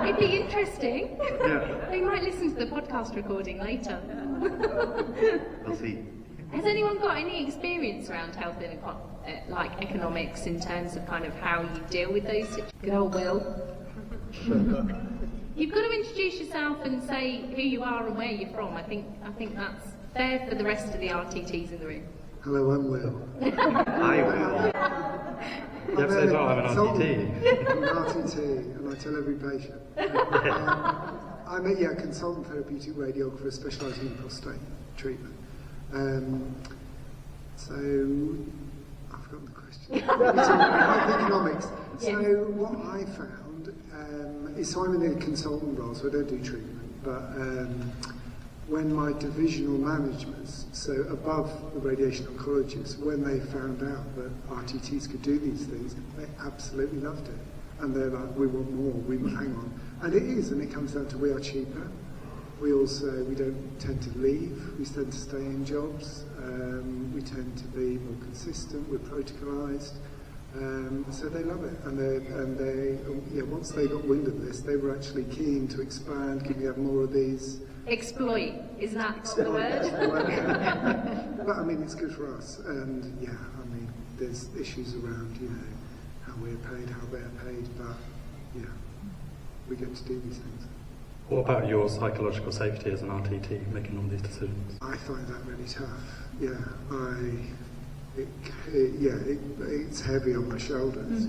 it'd be interesting. Yeah. They might listen to the podcast recording later. We'll see. Has anyone got any experience around health and economics in terms of kind of how you deal with those situations? Good old Will. You've got to introduce yourself and say who you are and where you're from. I think that's fair for the rest of the RTTs in the room. Hello, I'm Will. Hi, Will. You have to say, oh, I'm an RTT. I'm an RTT, and I tell every patient. I'm a consultant therapeutic radiographer specialising in prostate treatment. So, I've forgotten the question. Health economics. So, what I found is, so I'm in a consultant role, so I don't do treatment, but when my divisional managements, so above the radiation oncologists, when they found out that RTTs could do these things, they absolutely loved it. And they're like, we want more, we hang on. And it is, and it comes down to we are cheaper. We don't tend to leave, we tend to stay in jobs, we tend to be more consistent, we're protocolized, so they love it. And they once they got wind of this, they were actually keen to expand, can we have more of these? Exploit, is that the word? But I mean, it's good for us, and I mean, there's issues around, how we're paid, how they're paid, but we get to do these things. What about your psychological safety as an RTT, making all these decisions? I find that really tough. It's heavy on my shoulders.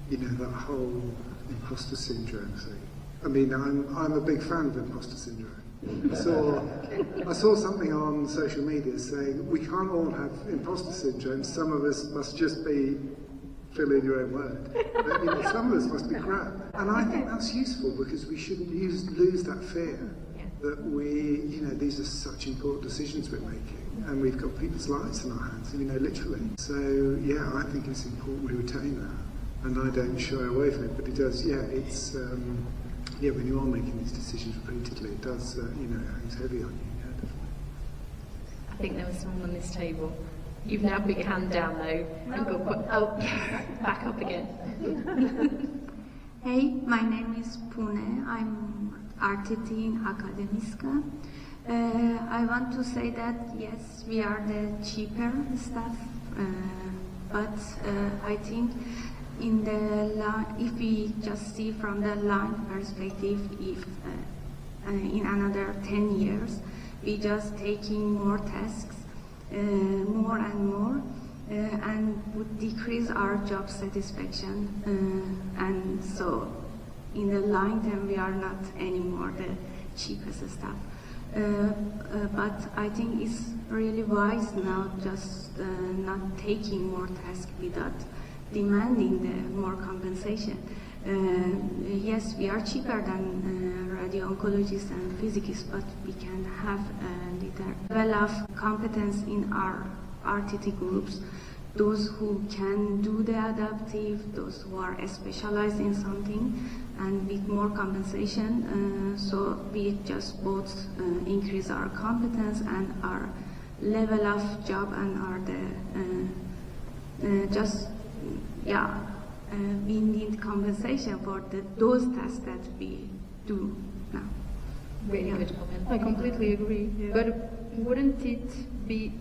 That whole imposter syndrome thing. I mean, I'm a big fan of imposter syndrome. I saw something on social media saying we can't all have imposter syndrome. Some of us must just be, fill in your own word. But, some of us must be crap. And I think that's useful because we shouldn't lose that fear that these are such important decisions we're making and we've got people's lives in our hands, literally. So, I think it's important we retain that. And I don't shy away from it, but it does, it's, when you are making these decisions repeatedly, it does, hangs heavy on you, definitely. I think there was someone on this table. You've now put your hand down though, and back up again. Hey, my name is Pune. I'm RTT in Akademiska. I want to say that yes, we are the cheaper staff, but I think in the if we just see from the line perspective, if in another 10 years we just taking more tasks, more and more, and would decrease our job satisfaction, and so in the long term we are not anymore the cheapest staff. But I think it's really wise now just not taking more tasks without demanding the more compensation. Yes, we are cheaper than radio-oncologists and physicists, but we can have the level of competence in our RTT groups, those who can do the adaptive, those who are specialized in something, and with more compensation. So we just both increase our competence and our level of job and our we need compensation for those tasks that we do now. Really good comment. I completely agree. Yeah. But wouldn't it be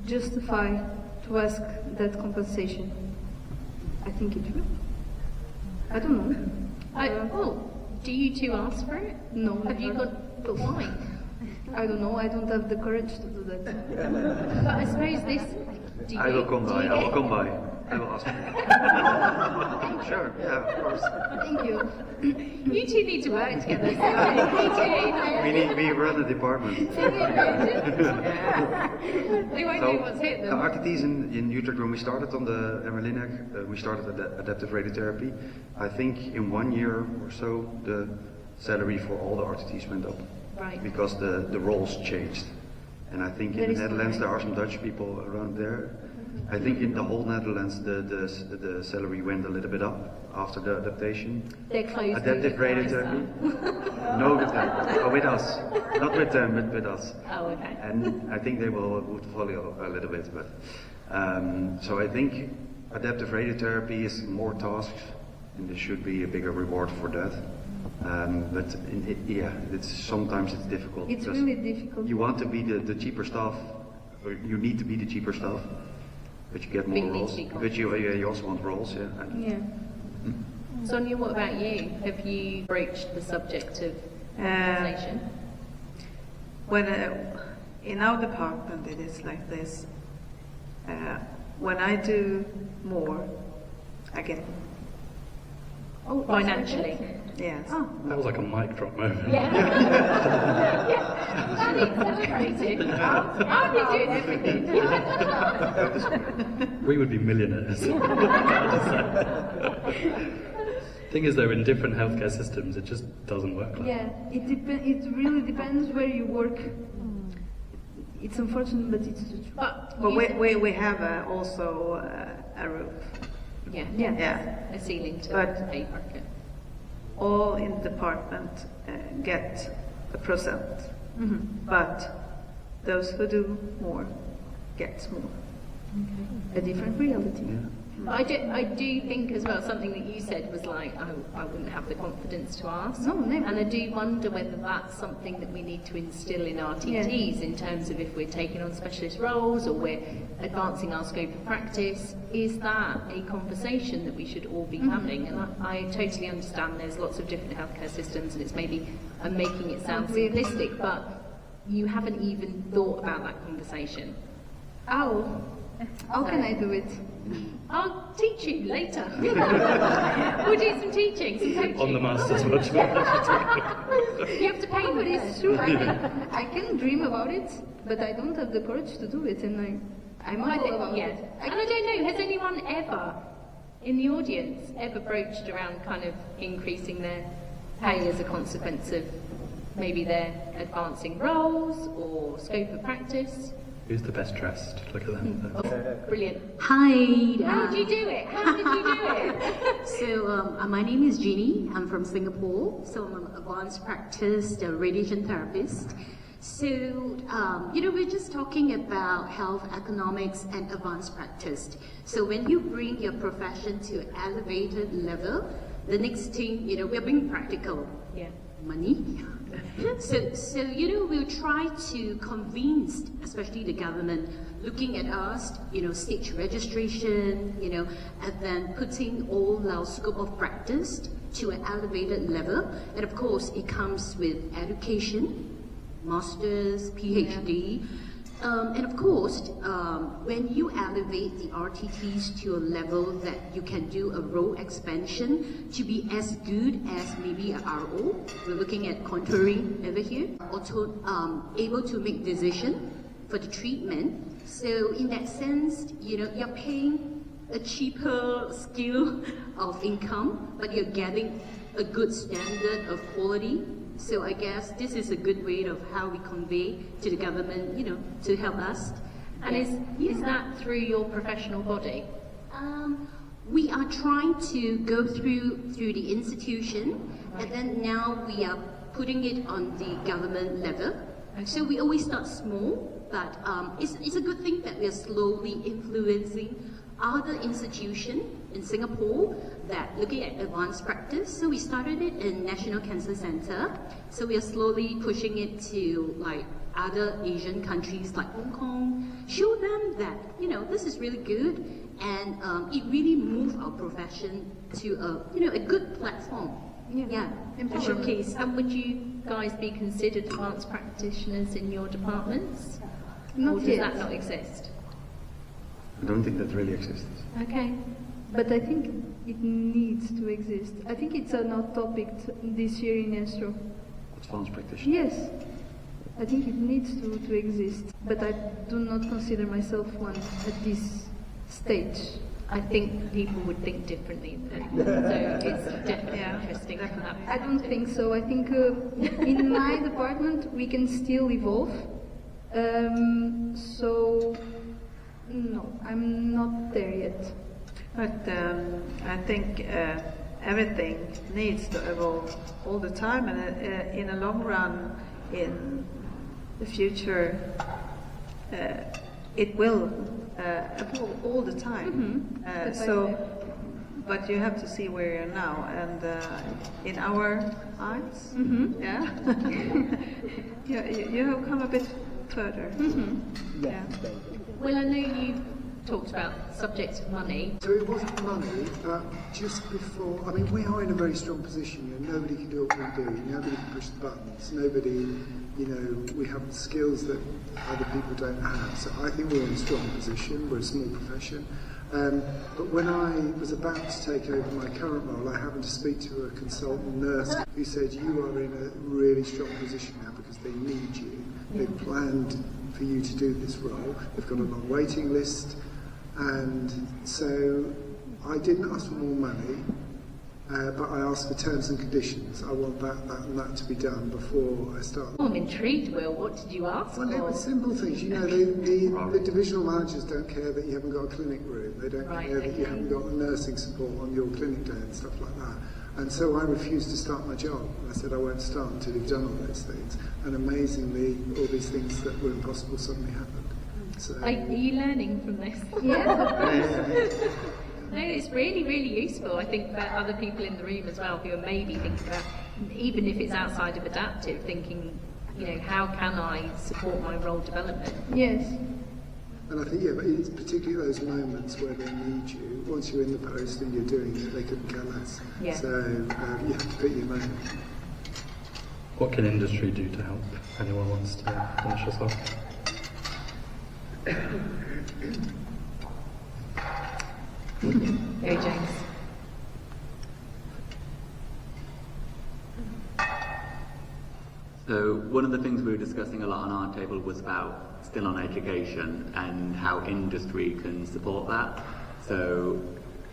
justified to ask that compensation? I think it will. I don't know. Do you two ask for it? No. Have you got? But why? I don't know. I don't have the courage to do that. But I suppose this. I will come by. I will come by. I will ask you. Sure. Yeah, of course. Thank you. You two need to work together. We run a department. They won't know what's hit them. RTTs in Utrecht, when we started on the MR-Linac, we started adaptive radiotherapy. I think in 1 year or so, the salary for all the RTTs went up. Right. Because the roles changed. And I think in the Netherlands there are some Dutch people around there. I think in the whole Netherlands the salary went a little bit up after the adaptation. They're closed. Adaptive radiotherapy. No, with them. With us. Not with them, but with us. Oh, okay. And I think they would follow a little bit. But so I think adaptive radiotherapy is more tasks, and there should be a bigger reward for that. But sometimes it's difficult. It's really difficult. You want to be the cheaper staff, or you need to be the cheaper staff, but you get more roles. But you also want roles, yeah. Yeah. Sonia, what about you? Have you broached the subject of compensation? When in our department it is like this. When I do more, I get more. Oh, financially. Yes. Oh. That was like a mic drop moment. Yeah. That is celebrated. I'll be doing everything. We would be millionaires. Thing is, though, in different healthcare systems, it just doesn't work like that. It really depends where you work. It's unfortunate, but it's true. But we have also a roof. Yeah. A ceiling to pay bracket. All in the department get a percent, but those who do more get more. Okay. A different reality. Yeah. But I do think as well, something that you said was like, I wouldn't have the confidence to ask. No, never. And I do wonder whether that's something that we need to instill in our RTTs in terms of if we're taking on specialist roles or we're advancing our scope of practice. Is that a conversation that we should all be having? And I totally understand there's lots of different healthcare systems and it's maybe I'm making it sound simplistic, but you haven't even thought about that conversation. How can I do it? I'll teach you later. We'll do some teaching, some coaching. On the master's module. You have to pay for But this. it's true. I can dream about it, but I don't have the courage to do it, and I'm all about it. And I don't know, has anyone ever, in the audience, ever broached around kind of increasing their pay as a consequence of maybe their advancing roles or scope of practice? Who's the best dressed? Look at them. Oh, brilliant. Hi. How did you do it? How did you do it? So my name is Jeannie. I'm from Singapore. So I'm an advanced practice radiation therapist. So, we're just talking about health economics and advanced practice. So when you bring your profession to an elevated level, the next thing, we're being practical. Yeah. Money. So we'll try to convince, especially the government, looking at us, stage registration, and then putting all our scope of practice to an elevated level. And of course, it comes with education, master's, PhD. And of course, when you elevate the RTTs to a level that you can do a role expansion to be as good as maybe a RO, we're looking at contouring over here, also able to make decision for the treatment. So in that sense, you're paying a cheaper scale of income, but you're getting a good standard of quality. So I guess this is a good way of how we convey to the government, to help us. And is that through your professional body? We are trying to go through the institution, and then now we are putting it on the government level. So we always start small, but it's a good thing that we are slowly influencing other institutions in Singapore that looking at advanced practice. So we started it in National Cancer Center. So we are slowly pushing it to like other Asian countries like Hong Kong, show them that, this is really good, and it really moved our profession to a good platform. Yeah, to showcase. And would you guys be considered advanced practitioners in your departments? Not or does yet. that not exist? I don't think that really exists. Okay. But I think it needs to exist. I think it's an hot topic this year in ESTRO. Advanced practitioner. Yes, I think it needs to exist. But I do not consider myself one at this stage. I think people would think differently then. So it's definitely interesting to have. I don't think so. I think in my department we can still evolve. So no, I'm not there yet. But I think everything needs to evolve all the time, and in a long run, in the future, it will evolve all the time. But you have to see where you're now, and in our eyes, you have come a bit further. Yeah. Well, I know you talked about subject of money. So it wasn't money, but just before, we are in a very strong position. Nobody can do what we do. Nobody can push the buttons. Nobody, we have skills that other people don't have. So I think we're in a strong position. We're a small profession. But when I was about to take over my current role, I happened to speak to a consultant nurse who said, you are in a really strong position now because they need you. They've planned for you to do this role. They've got a long waiting list. And so I didn't ask for more money, but I asked for terms and conditions. I want that and that to be done before I start. Oh, I'm intrigued, Will. What did you ask Well, it for? was simple things. The divisional managers don't care that you haven't got a clinic room. They don't care that you haven't got the nursing support on your clinic day and stuff like that. And so I refused to start my job. I said I won't start until you've done all those things. And amazingly, all these things that were impossible suddenly happened. So, Are you learning from this? Yeah. No, it's really, really useful, I think, for other people in the room as well who are maybe thinking about, even if it's outside of adaptive, thinking, how can I support my role development? Yes. And I think, but it's particularly those moments where they need you. Once you're in the post and you're doing it, they couldn't care less. Yeah. So you have to put your moment. What can industry do to help? Anyone wants to finish us off? Go, James. So one of the things we were discussing a lot on our table was about still on education and how industry can support that. So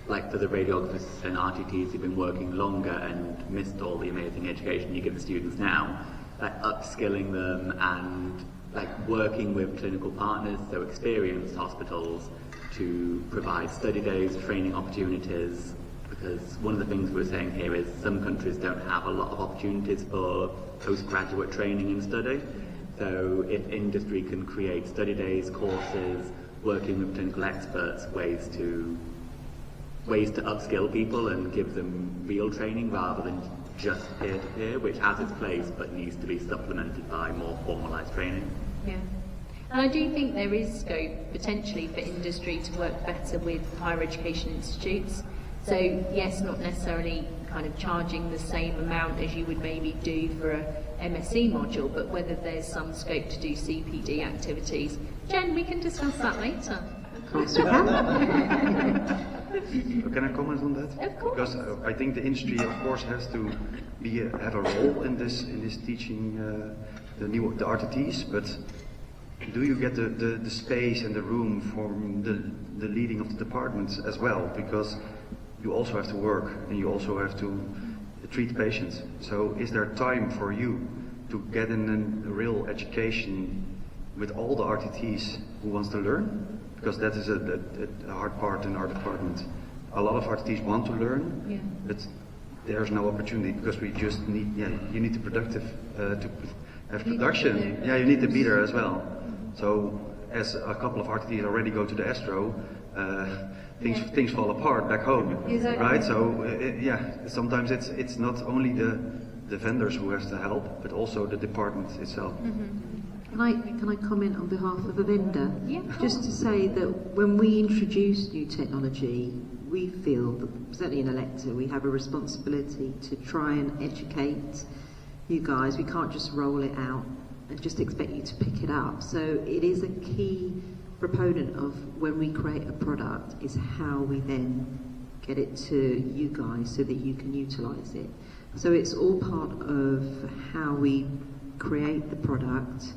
like for the radiographers and RTTs who've been working longer and missed all the amazing education you give the students now, like upskilling them and like working with clinical partners, so experienced hospitals, to provide study days, training opportunities, because one of the things we're saying here is some countries don't have a lot of opportunities for postgraduate training and study. So if industry can create study days, courses, working with clinical experts, ways to upskill people and give them real training rather than just peer-to-peer, which has its place but needs to be supplemented by more formalised training. Yeah. And I do think there is scope potentially for industry to work better with higher education institutes. So yes, not necessarily kind of charging the same amount as you would maybe do for a MSc module, but whether there's some scope to do CPD activities. Jen, we can discuss that later. Of course we can. Can I comment on that? Of course. Because I think the industry, of course, has to have a role in this teaching the RTTs, but do you get the space and the room for the leading of the departments as well? Because you also have to work and you also have to treat patients. So is there time for you to get in a real education with all the RTTs who wants to learn? Because that is a hard part in our department. A lot of RTTs want to learn, but there's no opportunity because we just need, you need to be productive to have production. Yeah, you need to be there as well. So as a couple of RTTs already go to the ESTRO, things fall apart back home, right? So sometimes it's not only the vendors who has to help, but also the department itself. Can I comment on behalf of a vendor? Yeah. Just to say that when we introduce new technology, we feel that, certainly in Elekta, we have a responsibility to try and educate you guys. We can't just roll it out and just expect you to pick it up. So it is a key proponent of when we create a product is how we then get it to you guys so that you can utilise it. So it's all part of how we create the product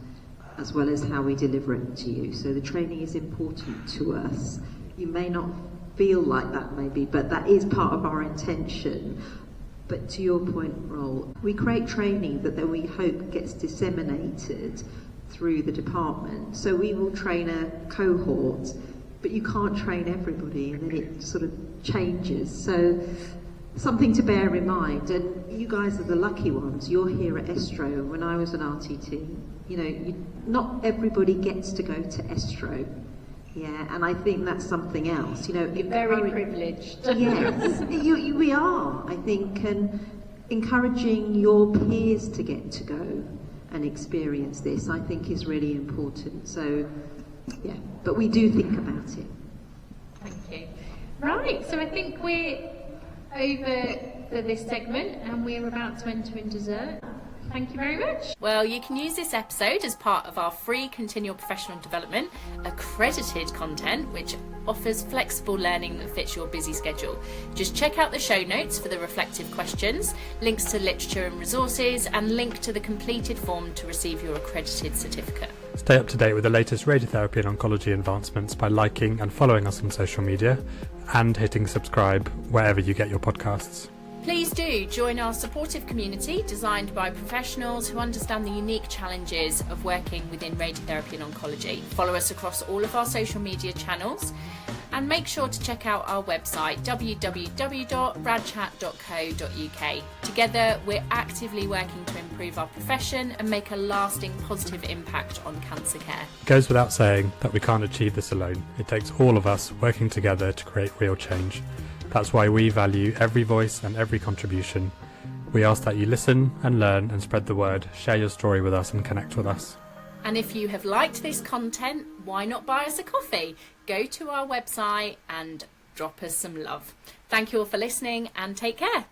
as well as how we deliver it to you. So the training is important to us. You may not feel like that maybe, but that is part of our intention. But to your point, Roel, we create training that then we hope gets disseminated through the department. So we will train a cohort, but you can't train everybody, and then it sort of changes. So something to bear in mind. And you guys are the lucky ones. You're here at ESTRO. When I was an RTT, not everybody gets to go to ESTRO. Yeah, and I think that's something else. You're very privileged. Yes, we are, I think, and encouraging your peers to get to go and experience this, I think, is really important. So, yeah, but we do think about it. Thank you. Right, so I think we're over for this segment and we're about to enter in dessert. Thank you very much. Well, you can use this episode as part of our free continual professional development, accredited content, which offers flexible learning that fits your busy schedule. Just check out the show notes for the reflective questions, links to literature and resources, and link to the completed form to receive your accredited certificate. Stay up to date with the latest radiotherapy and oncology advancements by liking and following us on social media and hitting subscribe wherever you get your podcasts. Please do join our supportive community designed by professionals who understand the unique challenges of working within radiotherapy and oncology. Follow us across all of our social media channels and make sure to check out our website www.radchat.co.uk. Together we're actively working to improve our profession and make a lasting positive impact on cancer care. It goes without saying that we can't achieve this alone. It takes all of us working together to create real change. That's why we value every voice and every contribution. We ask that you listen and learn and spread the word, share your story with us and connect with us. And if you have liked this content, why not buy us a coffee? Go to our website and drop us some love. Thank you all for listening and take care.